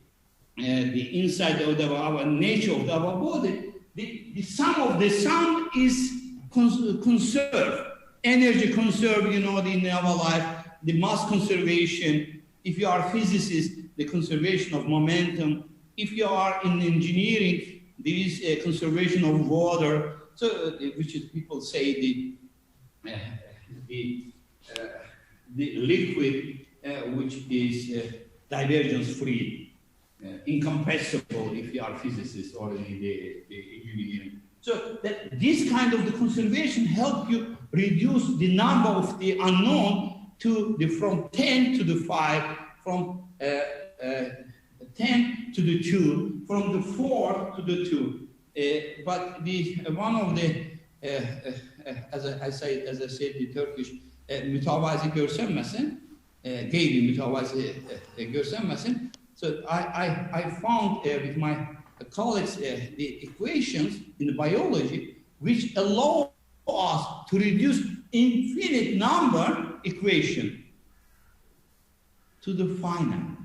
the inside of our nature of our body, the sum of the sum is conserve, energy conserve, in our life, the mass conservation. If you are a physicist, the conservation of momentum. If you are in engineering, there is a conservation of water, so which is people say the liquid which is divergence free, incompressible if you are a physicist or in the engineering. So that this kind of the conservation help you reduce the number of the unknown from 10 to the 5, from 10 to the 2, from the 4 to the 2. But one of the, as I said, the Turkish mütevazi görünmesin, gayri mütevazi görünmesin. So I found with my colleagues the equations in the biology which allow us to reduce infinite number equation to the finite.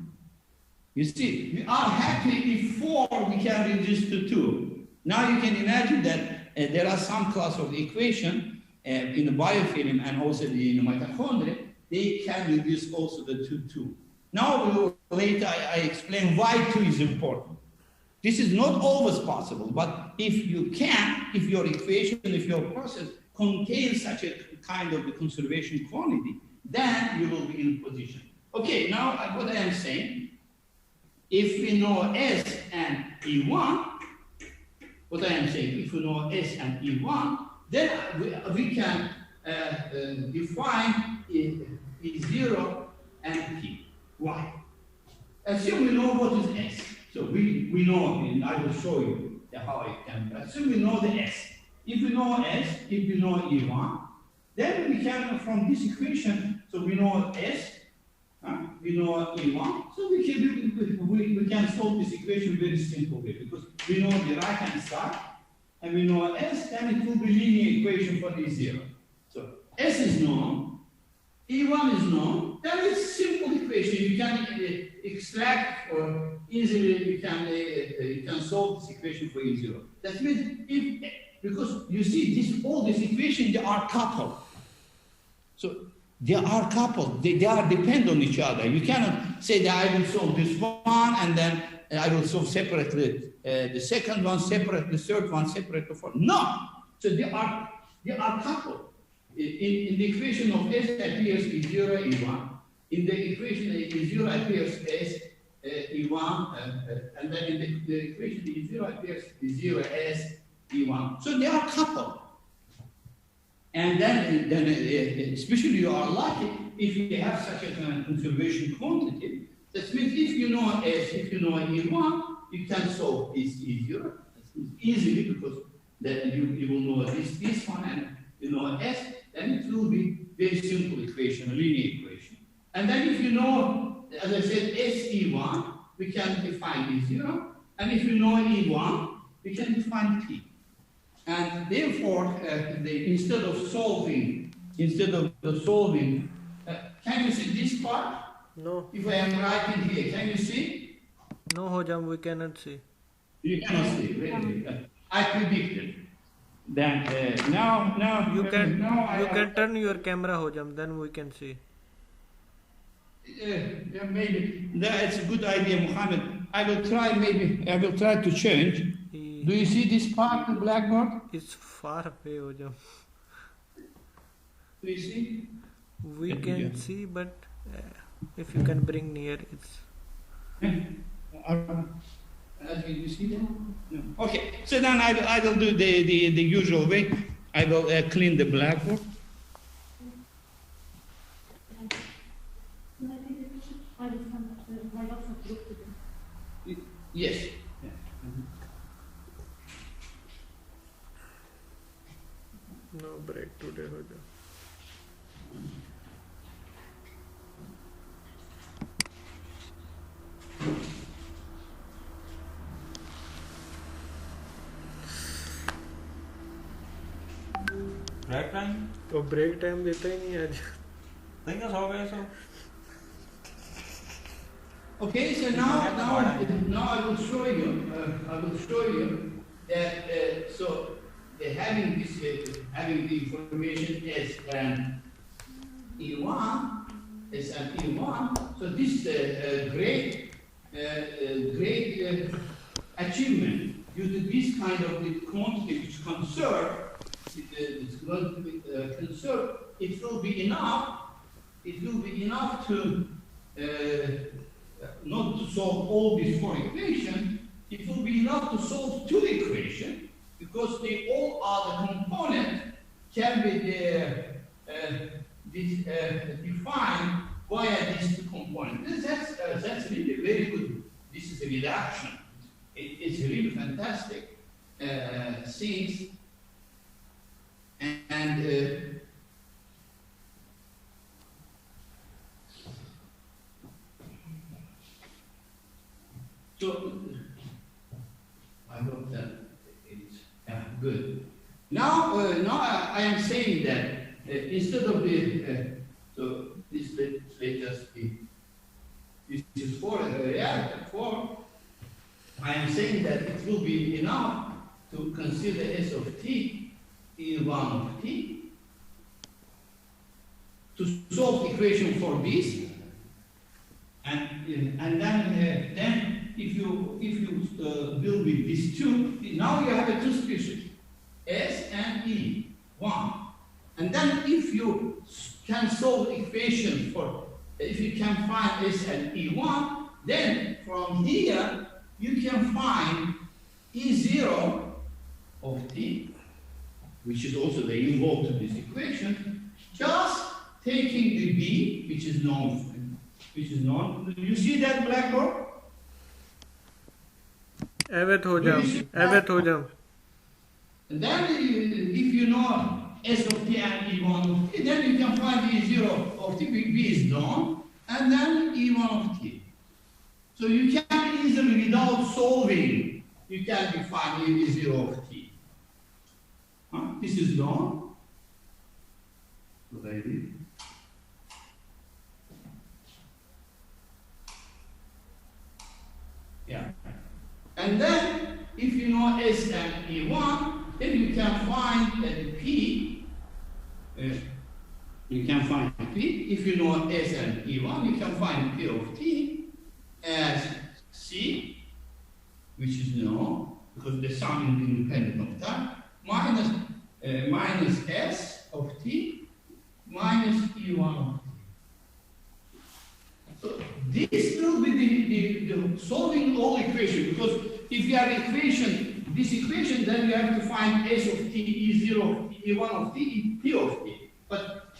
You see, we are happy if 4 we can reduce to 2. Now you can imagine that there are some class of the equation in the biofilm and also in the mitochondria, they can reduce also the 2. Now later I explain why 2 is important. This is not always possible, but if you can, if your equation, if your process contains such a kind of the conservation quantity, then you will be in position. Okay, now what I am saying, if we know S and E1, what I am saying, if we know S and E1, then we can define E0 and T. Why? Assume we know what is S. So we know, and I will show you how I can. Assume we know the S. If we know S, if we know E1, then we can, from this equation, so we know S, we know E1, so we can solve this equation very simply because we know the right-hand side, and we know S, then it will be linear equation for E0. So S is known, E1 is known, then it's simple equation. You can extract or easily you can solve this equation for E0. That means because you see all these equations, they are coupled. So they are coupled. They are depend on each other. You cannot say that I will solve this one and then I will solve separately the second one separate, the third one separate, the fourth. No. So they are coupled. In the equation of S appears E0, E1. In the equation E0 appears S, E1, and then in the equation E0 appears E0, S, E1. So they are coupled. And then especially you are lucky if you have such a conservation quantity. That means if you know S, if you know E1, you can solve this E0 easily because then you will know this one and you know S, then it will be very simple equation, a linear equation. And then if you know, as I said, SE1, we can define E0. And if you know E1, we can define T. And therefore, instead of solving, can you see this part? No. If I am writing here, can you see? No, Hojam, we cannot see. You cannot see. Really. I predicted. Then now you can turn your camera, Hojam, then we can see. Yeah, maybe that's a good idea, Mohammed. I will try to change. Do you see this part, the blackboard? It's far away, Hojam. Do you see? We can see, but if you can bring near, it's. You see that? No. Okay, so then I will do the usual way. I will clean the blackboard. Yes. No break today, Hojam. Break time तो break time देता ही नहीं आज देंगे सो गए सो Okay, so now I will show you that so having this having the information as an E1, so this great achievement due to this kind of the quantity which conserved, it's going to be conserved. It will be enough. It will be enough to not to solve all these four equations. It will be enough to solve two equations because they all are the component can be defined via these two components. That's really very good. This is a reduction. It's really fantastic things. And so I hope that it's good. Now, I am saying that instead of the so this let just be this is for for. I am saying that it will be enough to consider S of t, E1 of t, to solve equation for this, and then if you build with these two, now you have a two species, S and E1, and then if you can solve equation for, if you can find S and E1, then from here you can find E0 of t, which is also the involved to this equation, just taking the B, which is known. You see that blackboard? Evet hocam. And then if you know S of t and E1 of t, then you can find E0 of t, B is known, and then E1 of t. So you can easily, without solving, you can define E0 of t. This is known. What I did. Yeah. And then, if you know S and E1, then you can find P. You can find P. If you know S and E1, you can find P of t as C, which is known because the sum is independent of time, minus S of t minus E1 of t. So this will be the solving all equation, because if you have this equation, then you have to find S of t, E0 of t, E1 of t, P of t. But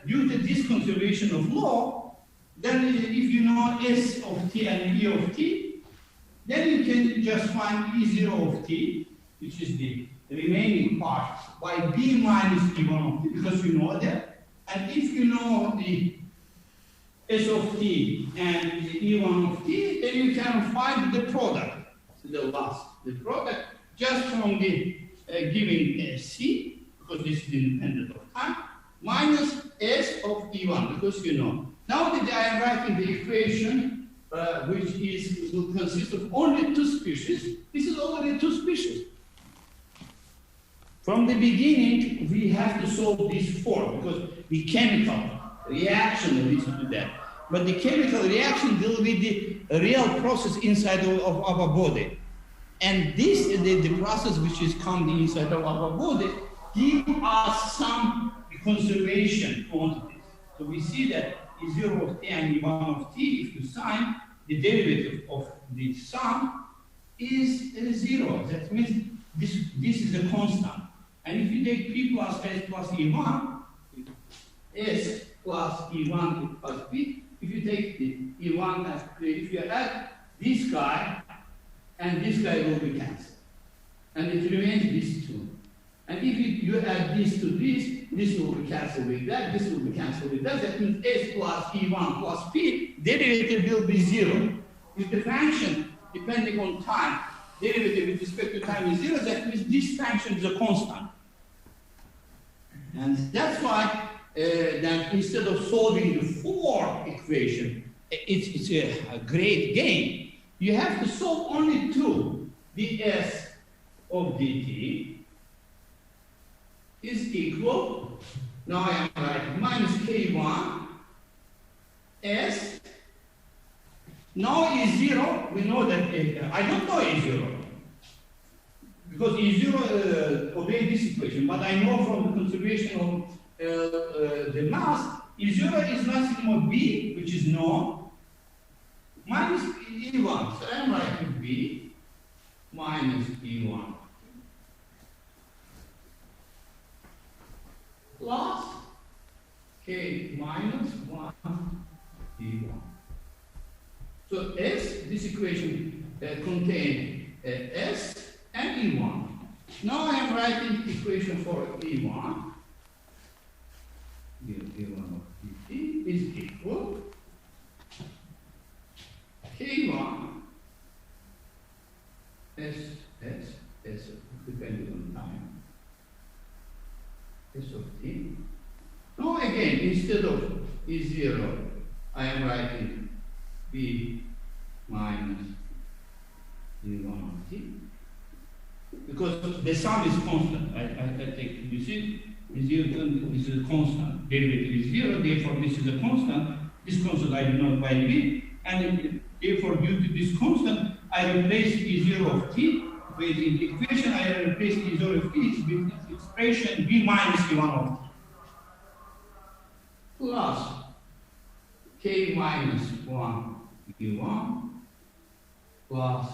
due to this conservation of law, then if you know S of t and P of t, then you can just find E0 of t, which is the remaining part, by B minus E1 of t, because you know that. And if you know the S of t and E1 of t, then you can find the product, the product just from the giving C, because this is independent of time, minus S of E1, because you know. Now that I am writing the equation, which will consist of only two species, this is already two species. From the beginning, we have to solve these four, because the chemical reaction leads to that. But the chemical reaction will be the real process inside of our body. And this, the process which is coming inside of our body, give us some conservation quantities. So we see that E0 of t and E1 of t, if you sign, the derivative of the sum is 0. That means this is a constant. And if you take P plus S plus E1, S plus E1 plus P, if you take the E1 as if you add this guy, and this guy will be cancelled. And it remains these two. And if you add this to this will be cancelled with that, this will be cancelled with that. That means S plus E1 plus P, derivative will be 0. If the function, depending on time, derivative with respect to time is 0, that means this function is a constant. And that's why that instead of solving the 4 equation, it's a great game. You have to solve only 2, the S of dt is equal, now I am writing minus K1 S. Now E0, we know that, I don't know E0. Because E0 obeys this equation, but I know from the conservation of the mass, E0 is nothing more B, which is known, minus E1. So I'm writing B minus E1 plus K minus 1 E1. So S, this equation contains S and E1. Now I am writing equation for E1. E1 of Pt is equal K1 S depending on time. S of t. Now again, instead of E0, I am writing B minus E1 of t. Because the sum is constant. I take, you see, this is a constant. Derivative is 0, therefore this is a constant. This constant I do not find B, and therefore due to this constant, I replace E0 of t with the equation. I replace E0 of t with this expression B minus E1 of t plus K minus 1 E1 plus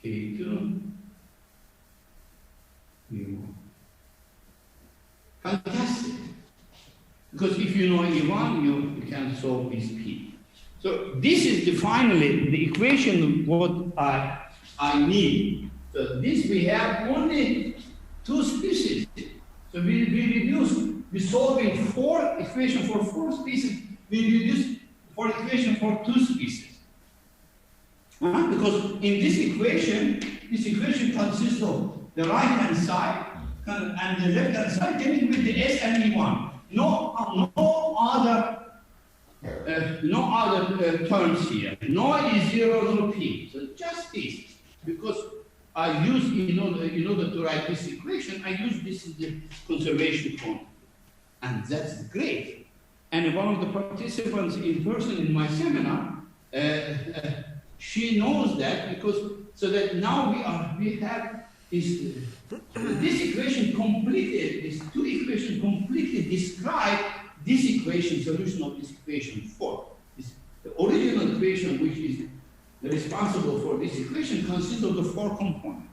K2 E1. Fantastic. Because if you know E1, you can solve this P. So this is finally the equation what I need. So this we have only two species. So we reduce, we solving equation for 4 species, we reduce for equation for 2 species. Because in this equation consists of the right hand side and the left hand side taken with the S and E1. No other terms here. No E0, no P. So just this. Because I use, in order to write this equation, I use this in the conservation quantity. And that's great. And one of the participants in person in my seminar, she knows that because, so that now we have this equation completely, these two equations completely describe this equation, solution of this equation 4. The original equation, which is responsible for this equation, consists of the 4 components.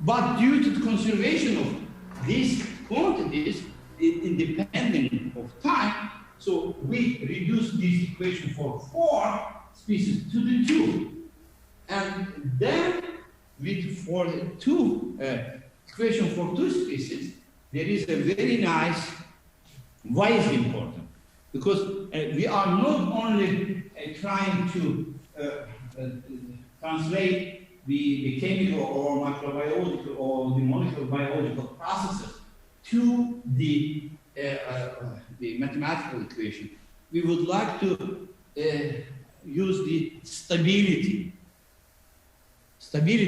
But due to the conservation of these quantities, independent of time, so we reduce this equation for 4 species to the 2. And then for the 2 equation for 2 species, there is a very nice, why is it important? Because we are not only trying to translate the chemical or microbiological or the molecular biological processes to the mathematical equation. We would like to use the stability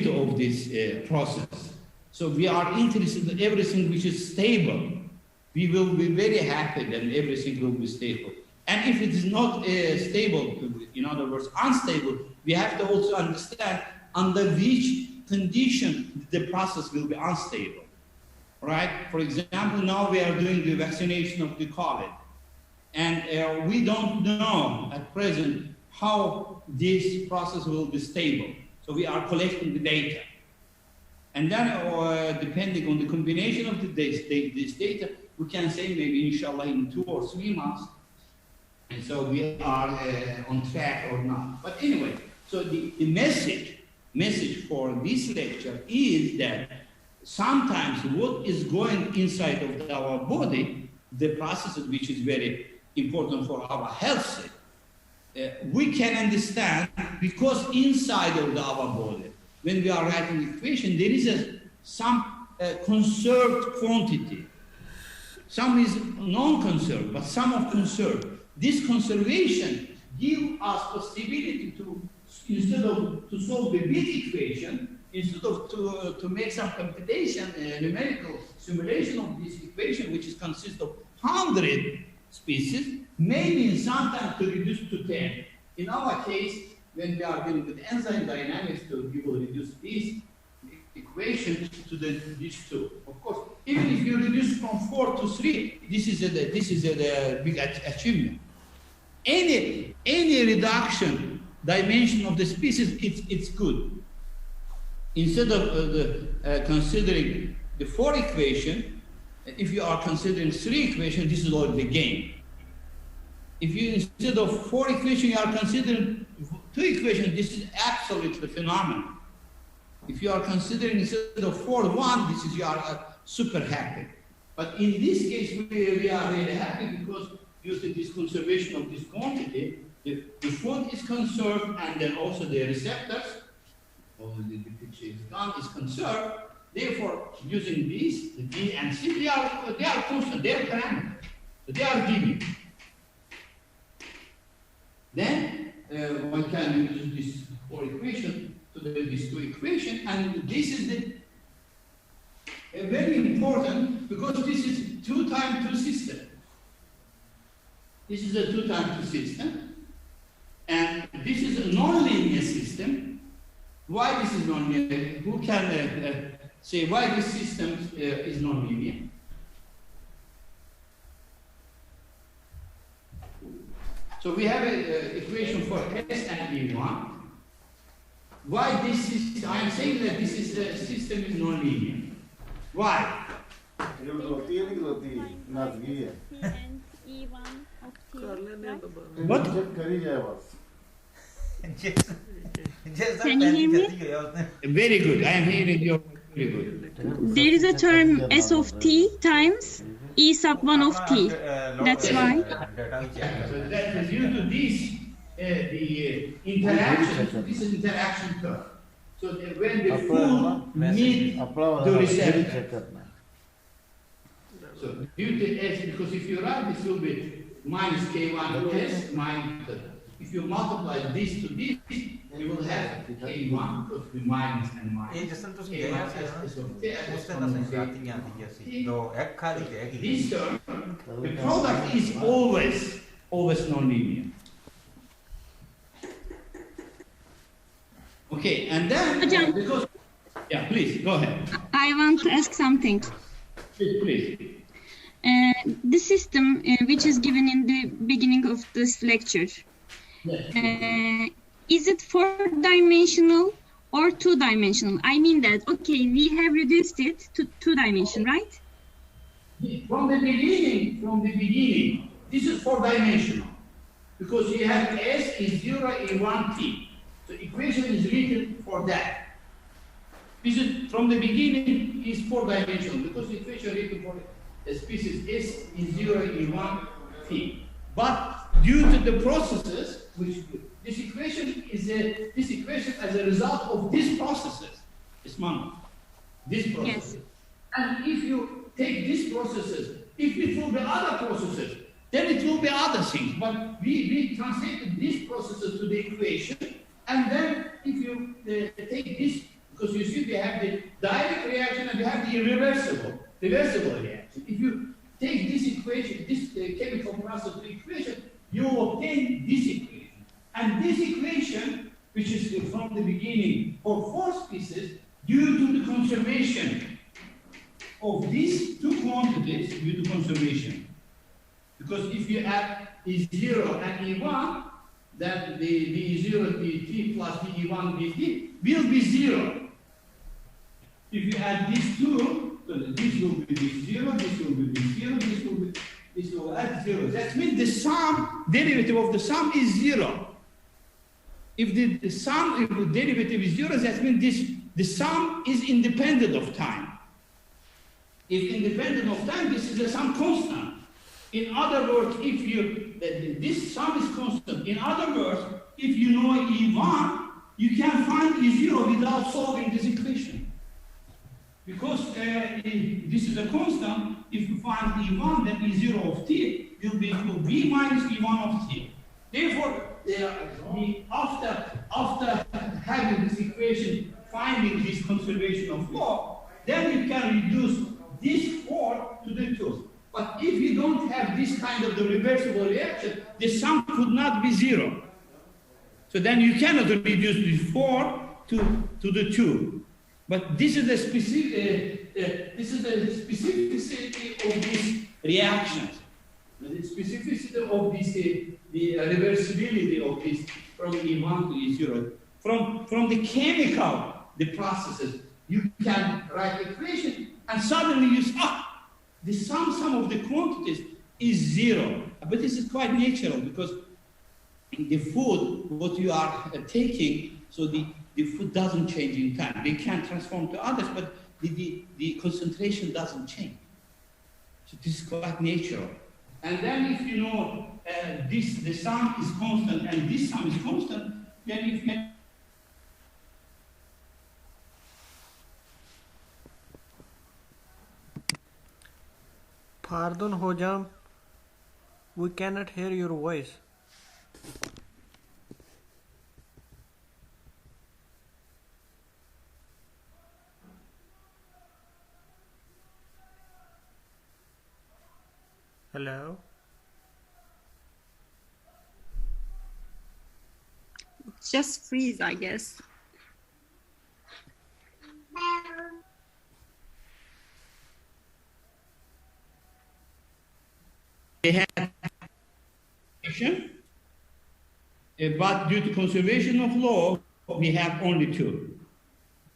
of this process. So we are interested in everything which is stable. We will be very happy that everything will be stable. And if it is not stable, in other words, unstable, we have to also understand under which condition the process will be unstable, right? For example, now we are doing the vaccination of the COVID. And we don't know at present how this process will be stable. So we are collecting the data. And then depending on the combination of this data, we can say maybe inshallah in 2 or 3 months. And so we are on track or not. But anyway, so the message for this lecture is that sometimes what is going inside of our body, the process which is very important for our health, we can understand because inside of our body, when we are writing the equation, there is some conserved quantity. Some is non-conserved, but some are conserved. This conservation gives us possibility to, instead of to solve the big equation, instead of to make some computation, numerical simulation of this equation, which is consists of 100 species, maybe sometimes to reduce to 10. In our case, when we are dealing with enzyme dynamics, we will reduce these equations to these two. Of course, even if you reduce from 4 to 3, this is a big achievement. Any reduction dimension of the species, it's good. Instead of considering the 4 equation, if you are considering 3 equations, this is already the gain. If you, instead of 4 equations, you are considering 2 equations, this is absolutely phenomenal. If you are considering instead of 4, 1, this is you are super happy. But in this case, we are really happy because due to this conservation of this quantity, the food is conserved, and then also the receptors, the picture is gone, is conserved. Therefore, using these, the B and C, they are constant, they are parameters. So they are given. Then one can use this 4 equation to these 2 equations, and this is very important because this is 2 times 2 system. This is a 2 times 2 system, and this is a non-linear system. Why this is non-linear? Who can say why this system is non-linear? So we have an equation for S and E1. Why this is? I am saying that this is the system is non-linear. Why? What? Can you hear me? Very good. I am hearing you. Very good. There is a term S of t times E sub 1 of t. That's why. So that is due to this, the interaction. This is interaction curve. So when the food meet the receptor. So due to S, because if you write this will be minus K1 S minus. If you multiply this to this, you will have K1 because the minus and minus. This term, the product is always non-linear. Okay, and then because please go ahead. I want to ask something. Please. The system which is given in the beginning of this lecture, is it 4-dimensional or 2-dimensional? I mean that, okay, we have reduced it to 2-dimension, right? From the beginning, this is 4-dimensional because you have S is 0, E1, T. So equation is written for that. This is from the beginning is 4-dimensional because the equation written for the species S is 0, E1, T. But due to the processes, which this equation as a result of these processes, this process. Yes. And if you take these processes, if it will be other processes, then it will be other things. But we translated these processes to the equation, and then if you take this, because you see we have the direct reaction and we have the reversible reaction. If you take this equation, this chemical process equation, you will obtain this equation. And this equation, which is from the beginning for 4 species, due to the conservation of these 2 quantities, due to conservation. Because if you add E0 and E1, then the E0 dt plus the E1 dt will be 0. If you add these 2, so this will be this 0, this will be this 0, this will add 0. That means the sum, derivative of the sum is 0. If the derivative is 0, that means the sum is independent of time. If independent of time, this is a sum constant. In other words, this sum is constant. In other words, if you know E1, you can find E0 without solving this equation. Because this is a constant, if you find E1, then E0 of t will be equal to B minus E1 of t. Therefore, after having this equation, finding this conservation of law, then you can reduce this But if you don't have this kind of the reversible reaction, the sum could not be 0. So then you cannot reduce the 4 to the 2. But this is the specific, specificity of these reactions. The specificity of this, the reversibility of this from E1 to E0. From the chemical, the processes, you can write equation, and suddenly you say, the sum of the quantities is 0. But this is quite natural because the food, what you are taking, so the food doesn't change in time. They can transform to others, but the concentration doesn't change. So this is quite natural. And then if you know the sum is constant and this sum is constant, then you can. Pardon, Hojam, we cannot hear your voice. Hello? Just freeze, I guess. They had but due to conservation of law, we have only 2.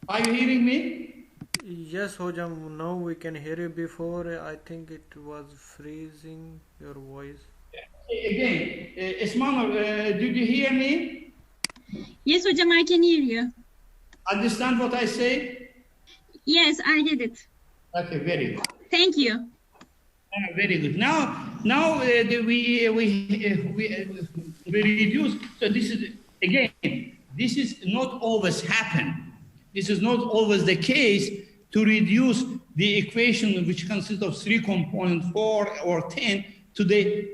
Are you hearing me? Yes, Hojam, now we can hear you. Before, I think it was freezing your voice. Again, Ismail, did you hear me? Yes, Hocam, I can hear you. Understand what I say? Yes, I did it. Okay, very good. Thank you. Very good. Now we reduce. So this is again. This is not always happen. This is not always the case to reduce the equation, which consists of 3 components, 4 or 10, to the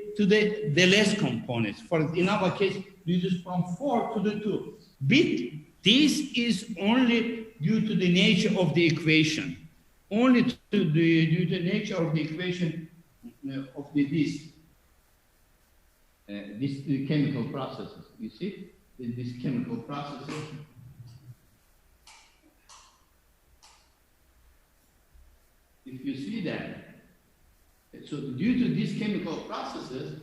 less components. For in our case, reduce from 4 to the 2. But this is only due to the nature of the equation. Only due to the nature of the equation of these chemical processes. You see, these chemical processes. If you see that, so due to these chemical processes,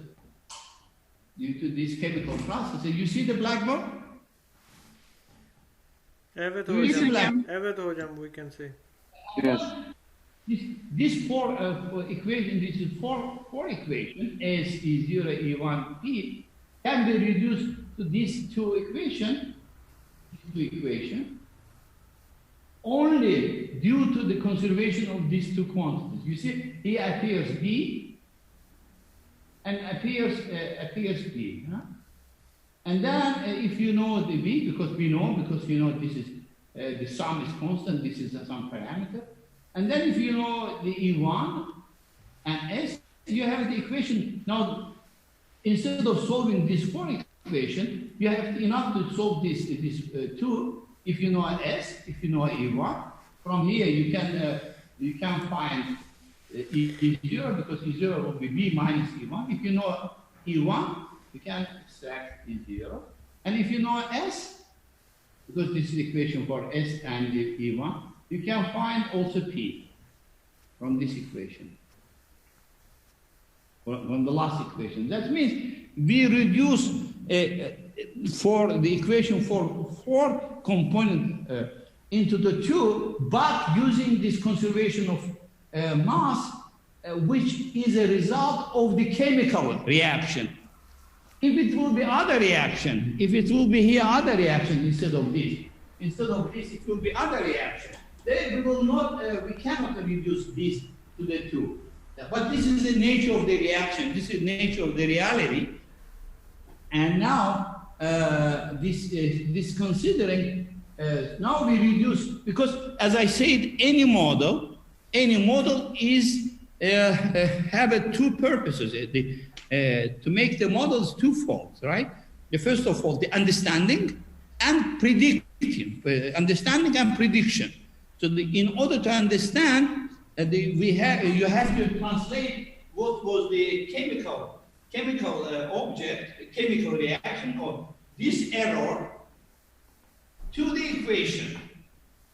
you see the blackboard? Evet Yes, hocam. hocam. Evet hocam, we can say. Yes. This four equation, this is four equation, S, E0, E1, P, can be reduced to these two equation, only due to the conservation of these two quantities. You see, here appears B and appears B. Huh? And then if you know the B, because you know this is the sum is constant, this is some parameter. And then if you know the E1 and S, you have the equation. Now, instead of solving this four equation, you have enough to solve this two. If you know S, if you know E1, from here you can find E0, because E0 will be B minus E1. If you know E1, you can extract E0. And if you know S, because this is the equation for S and E1, you can find also P from this equation, from the last equation. That means we reduce for the equation for four component into the two, but using this conservation of mass, which is a result of the chemical reaction. If it will be other reaction, if it will be here other reaction instead of this, it will be other reaction. Then we will not, we cannot reduce this to the two. But this is the nature of the reaction. This is the nature of the reality. And now, this considering, now we reduce, because as I said, any model is have two purposes. To make the models twofold, right? The first of all, the understanding and prediction, understanding and prediction. So in order to understand, you have to translate what was the chemical object, chemical reaction of this error to the equation.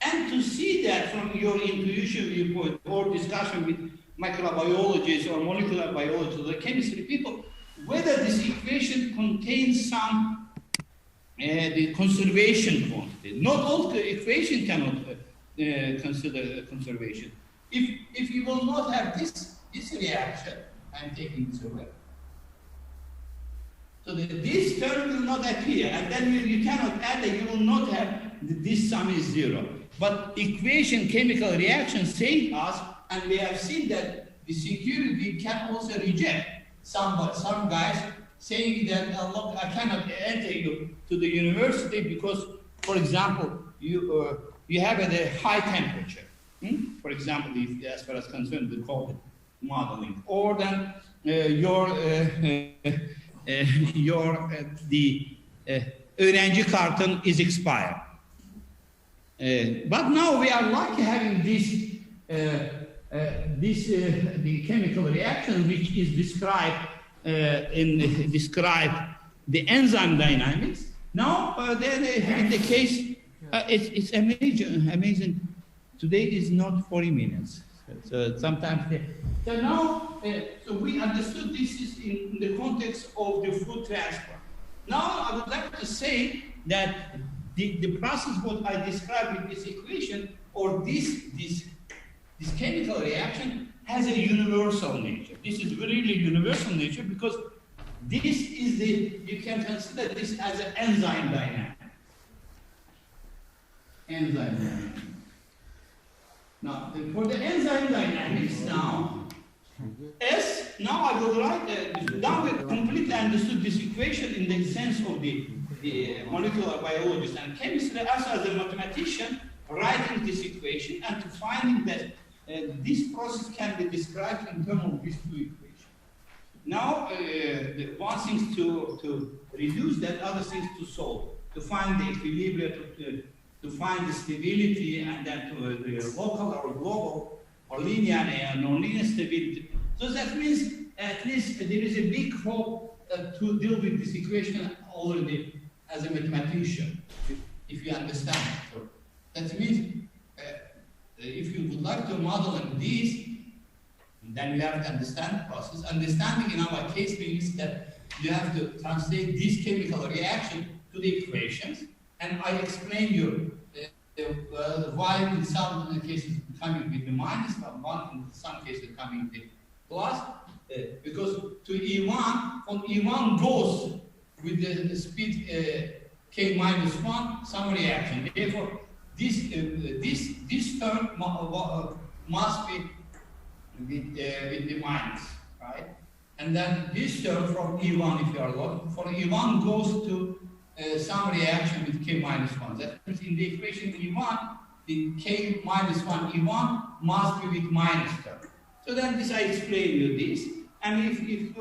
And to see that from your intuition viewpoint or discussion with microbiologists or molecular biologists or chemistry people, whether this equation contains some the conservation quantity. Not all equation cannot consider conservation. If you will not have this reaction, I'm taking this away. So this term will not appear, and then you cannot add that you will not have this sum is zero. But equation chemical reaction saying us, and we have seen that the security can also reject some guys saying that look, I cannot enter you to the university because, for example, you have a high temperature. For example, if, as far as concerned the COVID modeling, or then öğrenci kartın is expired. But now we are lucky having the chemical reaction which is described describe the enzyme dynamics. Now then in the case it's amazing. Today is not 40 minutes. So sometimes so now so we understood this is in the context of the food transfer. Now I would like to say that the process what I described in this equation or this chemical reaction has a universal nature. This is really universal nature because this is you can consider this as an enzyme dynamic. Enzyme dynamics. Now, for the enzyme dynamics now, now I will write, now we completely understood this equation in the sense of the molecular biologist and chemist, as a mathematician, writing this equation and to finding that this process can be described in terms of these two equations. Now, one thing to reduce that, other things to solve, to find the equilibrium, to find the stability, and then to the local or global or linear and nonlinear stability. So that means at least there is a big hope to deal with this equation already as a mathematician, if you understand it. So that means if you would like to model this, then you have to understand the process. Understanding in our case means that you have to translate this chemical reaction to the equations. And I explain you why in some cases coming with the minus, but in some cases coming with plus, because to E1, from E1 goes with the speed k minus 1, some reaction. Therefore, this term must be with the minus, right? And then this term from E1, if you are looking for E1, goes to some reaction with k minus 1. That means in the equation E1, the k minus 1 E1 must be with minus term. So then this I explain you this. And if you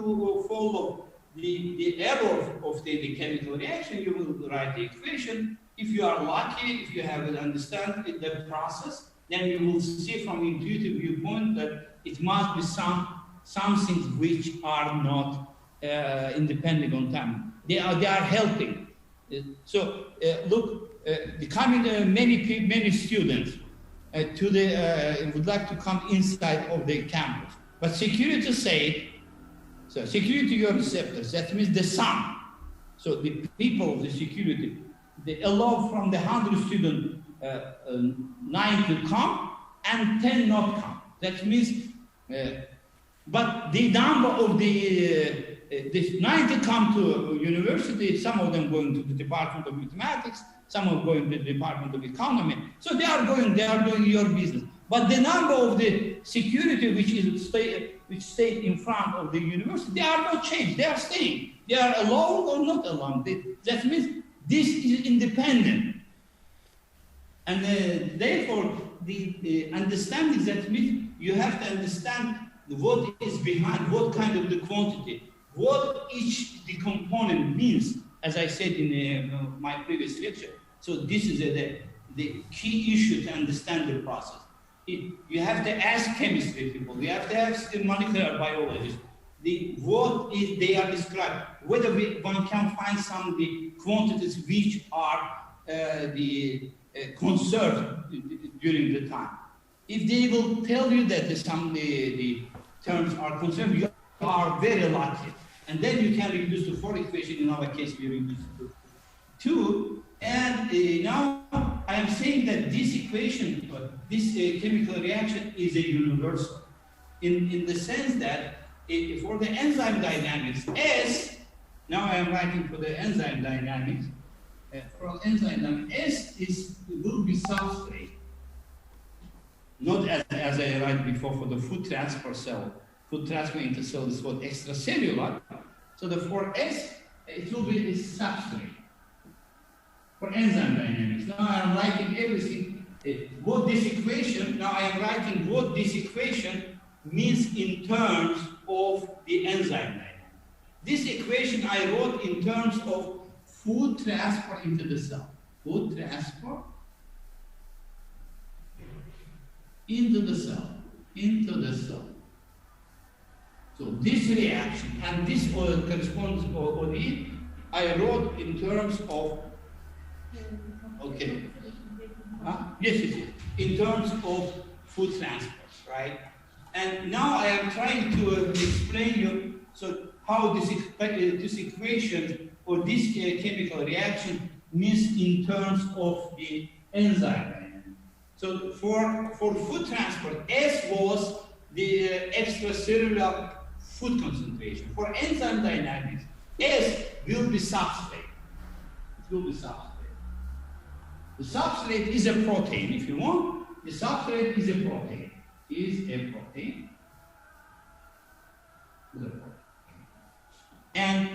follow the error of the chemical reaction, you will write the equation. If you are lucky, if you have an understanding the process, then you will see from intuitive viewpoint that it must be some things which are not independent on time. They are helping. So look, coming many students to the would like to come inside of the campus, but security say so. Security your receptors. That means the sum. So the people of the security they allow from the 100 students 9 to come and 10 not come. That means, but the number of this 90 come to university, some of them going to the Department of Mathematics, some are going to the Department of Economy. So they are doing your business. But the number of the security which stay in front of the university, they are not changed. They are staying. They are alone or not alone. That means this is independent. And therefore, the understanding that means you have to understand what is behind, what kind of the quantity, what each the component means, as I said in my previous lecture. So this is the key issue to understand the process. you have to ask chemistry people, you have to ask the molecular biologists, what is they are described, whether one can find some of the quantities which are conserved during the time. If they will tell you that some of the terms are conserved, you are very lucky. And then you can reduce the fourth equation. In our case, we reduce it to 2. And now I am saying that this equation, this chemical reaction is a universal. In the sense that for the enzyme dynamics, S, now I am writing for the enzyme dynamics, for enzyme dynamics, S will be substrate. Not as I write before for the food transfer cell. Food transfer into cell is called extracellular. So for S, it will be a substrate. For enzyme dynamics. Now I am writing everything. What this equation, now I am writing what this equation means in terms of the enzyme dynamics. This equation I wrote in terms of food transfer into the cell. Food transfer into the cell. So this reaction and this corresponds to it, I wrote in terms of, okay, yes, in terms of food transports, right? And now I am trying to explain you so how this equation or this chemical reaction means in terms of the enzyme dynamics. So for food transport, S was the extracellular food concentration. For enzyme dynamics, S will be substrate. It will be substrate. The substrate is a protein, if you want. The substrate is a protein. And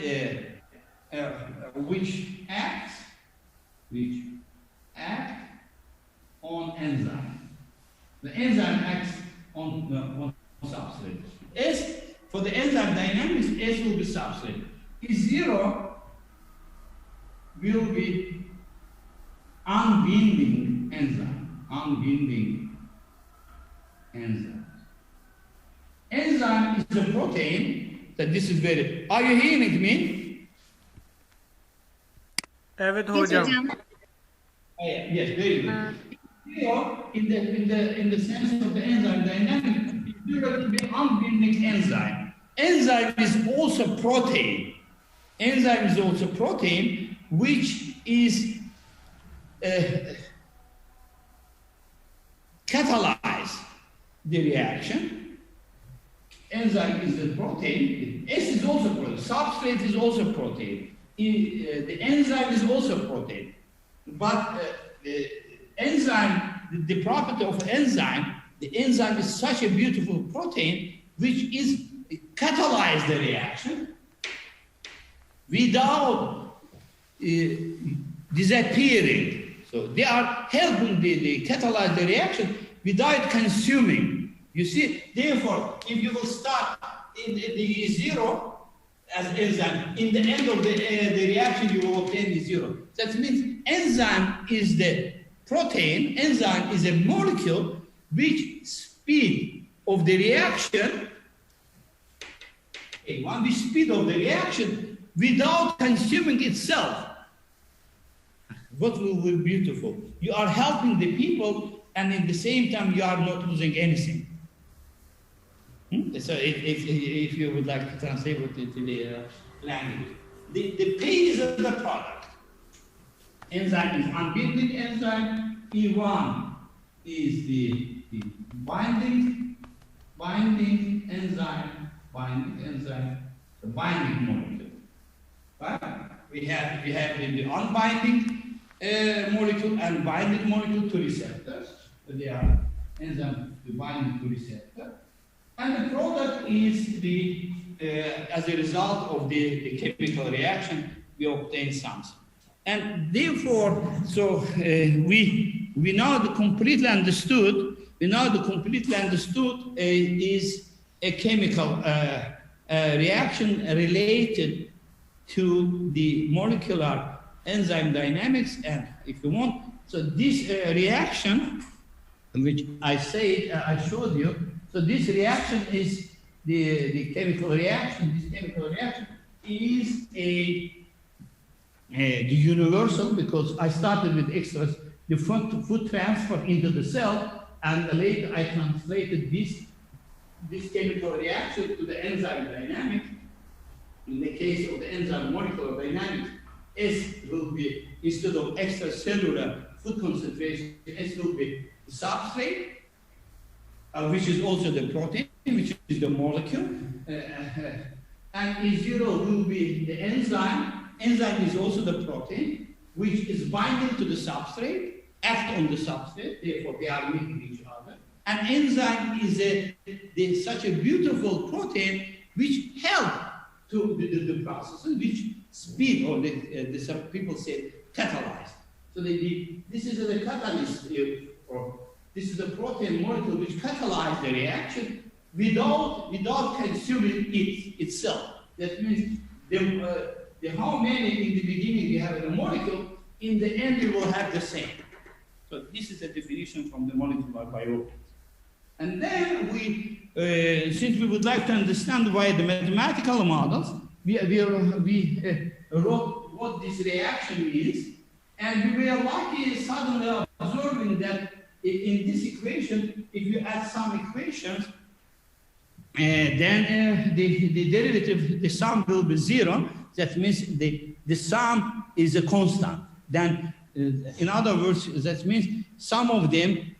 which acts on enzyme. The enzyme acts on substrate. S, for the enzyme dynamics, S will be substrate. E0 will be unbinding enzyme. Enzyme is a protein that this is very. Are you hearing me? Evet Yes, hocam. hocam. Yes, very good. In the sense of the enzyme dynamics, it will be unbinding enzyme. Enzyme is also protein. Enzyme is also protein, which is catalyze the reaction. Enzyme is a protein. S is also protein. Substrate is also protein. The enzyme is also protein. But enzyme, the property of enzyme, the enzyme is such a beautiful protein which is catalyze the reaction without disappearing. So they are helping the catalyze the reaction without consuming. You see, therefore, if you will start in the zero as enzyme, in the end of the reaction you will obtain the zero. That means enzyme is the protein, enzyme is a molecule which speed of the reaction, one which speed of the reaction without consuming itself. What will be beautiful? You are helping the people and at the same time you are not losing anything. So if you would like to translate it to the language. The phase of the product. Enzyme is unbinding enzyme. E1 is the binding enzyme, the binding molecule. Right? We have the unbinding molecule and binding molecule to receptors. So they are enzyme to binding to receptor. And the product is the as a result of the chemical reaction, we obtain something. And therefore, so we now completely understood. Is a chemical reaction related to the molecular enzyme dynamics. And if you want, so this reaction which I showed you. So this reaction is the chemical reaction. This chemical reaction is the universal, because I started with extras, the food transfer into the cell, and later I translated this chemical reaction to the enzyme dynamics. In the case of the enzyme molecular dynamics, S will be, instead of extracellular food concentration, S will be the substrate, which is also the protein, which is the molecule. And E0 will be the enzyme. Enzyme is also the protein, which is binding to the substrate, act on the substrate, therefore they are meeting each other. And enzyme is such a beautiful protein which help to the processes, which speed, or some people say catalyze. So this is the catalyst, or this is the protein molecule which catalyzes the reaction without consuming it itself. That means the how many in the beginning we have in the molecule, in the end we will have the same. So this is a definition from the molecular biology. And then since we would like to understand why the mathematical models, we wrote what this reaction is, and we were lucky suddenly observing that in this equation, if you add some equations, then the derivative, the sum will be 0. That means the sum is a constant. Then, in other words, that means some of them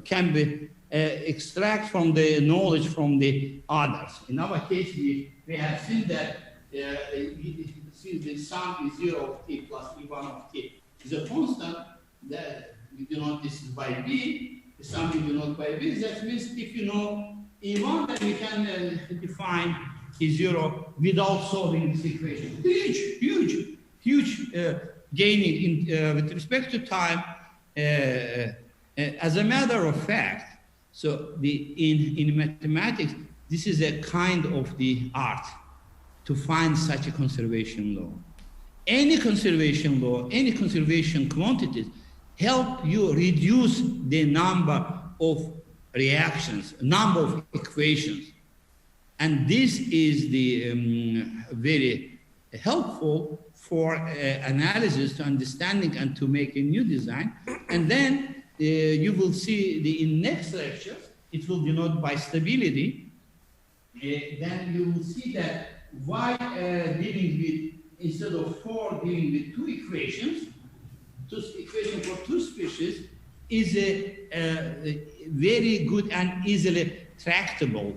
can be extract from the knowledge from the others. In our case, we have seen that the sum is 0 of t plus e1 of t is a constant that we denote this by b. The sum we denote by b. That means if you know e1, then we can define e0 without solving this equation. Huge gaining with respect to time. As a matter of fact, so in mathematics, this is a kind of the art to find such a conservation law. Any conservation law, any conservation quantities help you reduce the number of reactions, number of equations. And this is the very helpful for analysis, to understanding, and to make a new design. And then you will see in next lecture, it will denote by stability. Then you will see that why dealing with, instead of 4, dealing with 2 equations, for 2 species is a very good and easily tractable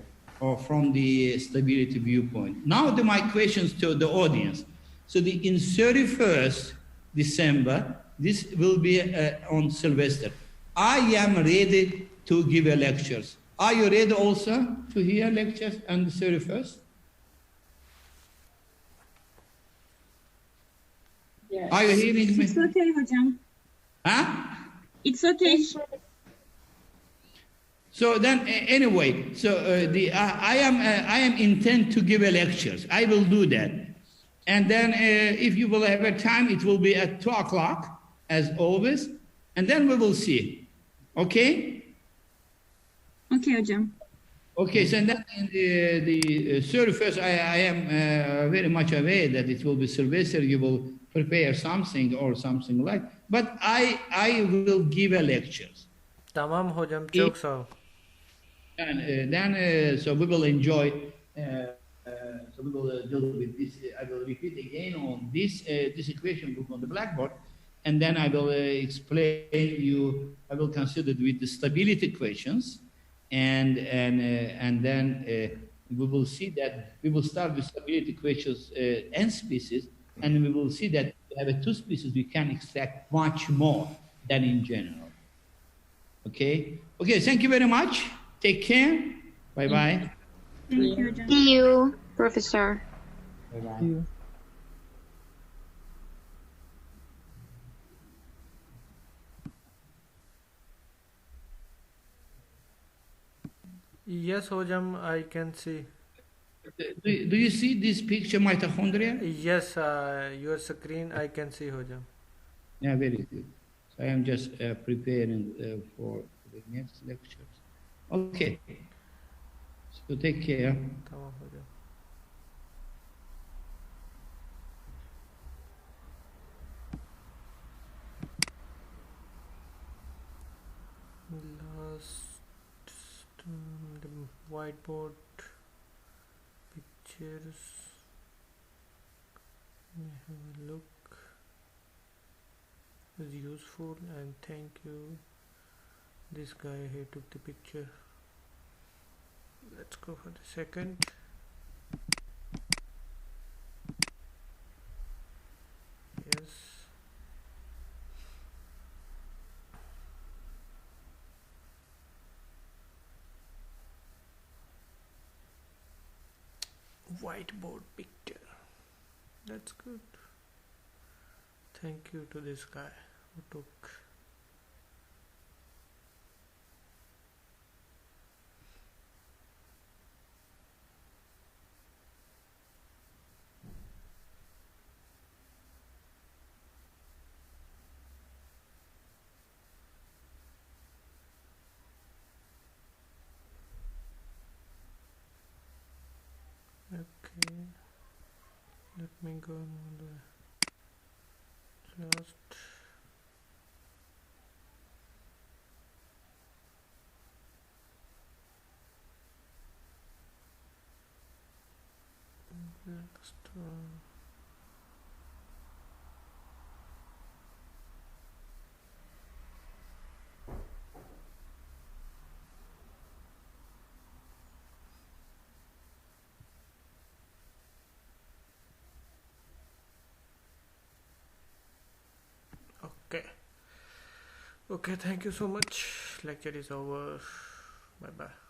from the stability viewpoint. Now my questions to the audience. So in 31st December, this will be on Sylvester. I am ready to give lectures. Are you ready also to hear lectures on the 31st? Yes. Are you hearing me? It's okay, hocam. Huh? It's okay. So then, anyway, so I am intent to give lectures. I will do that, and then if you will have a time, it will be at 2 o'clock as always, and then we will see. Okay. Okay, hocam. Okay. So then in the 31st, I am very much aware that it will be Sylvester. You will prepare something or something like. But I will give a lectures. Tamam hocam, çok sağ ol. And then, so we will enjoy, so we will deal with this. I will repeat again on this equation book on the blackboard, and then I will explain you, I will consider with the stability equations, and then we will see that we will start with stability equations n species, and we will see that we have 2 species, we can extract much more than in general. Okay? Okay, thank you very much. Take care. Bye-bye. Thank you, hocam. See you, Professor. Bye-bye. Yes hocam, I can see. Do you see this picture, mitochondria? Yes, your screen I can see hocam. Yeah, very good. So I am just preparing for the next lectures. Okay. So take care. Tamam hocam. Last the whiteboard pictures. Let me have a look. It was useful, and thank you this guy who took the picture. Let's go for the second. Yes. Whiteboard picture. That's good. Thank you to this guy who took. Okay, let me go on the last. Last one. Okay, thank you so much. Lecture is over. Bye bye.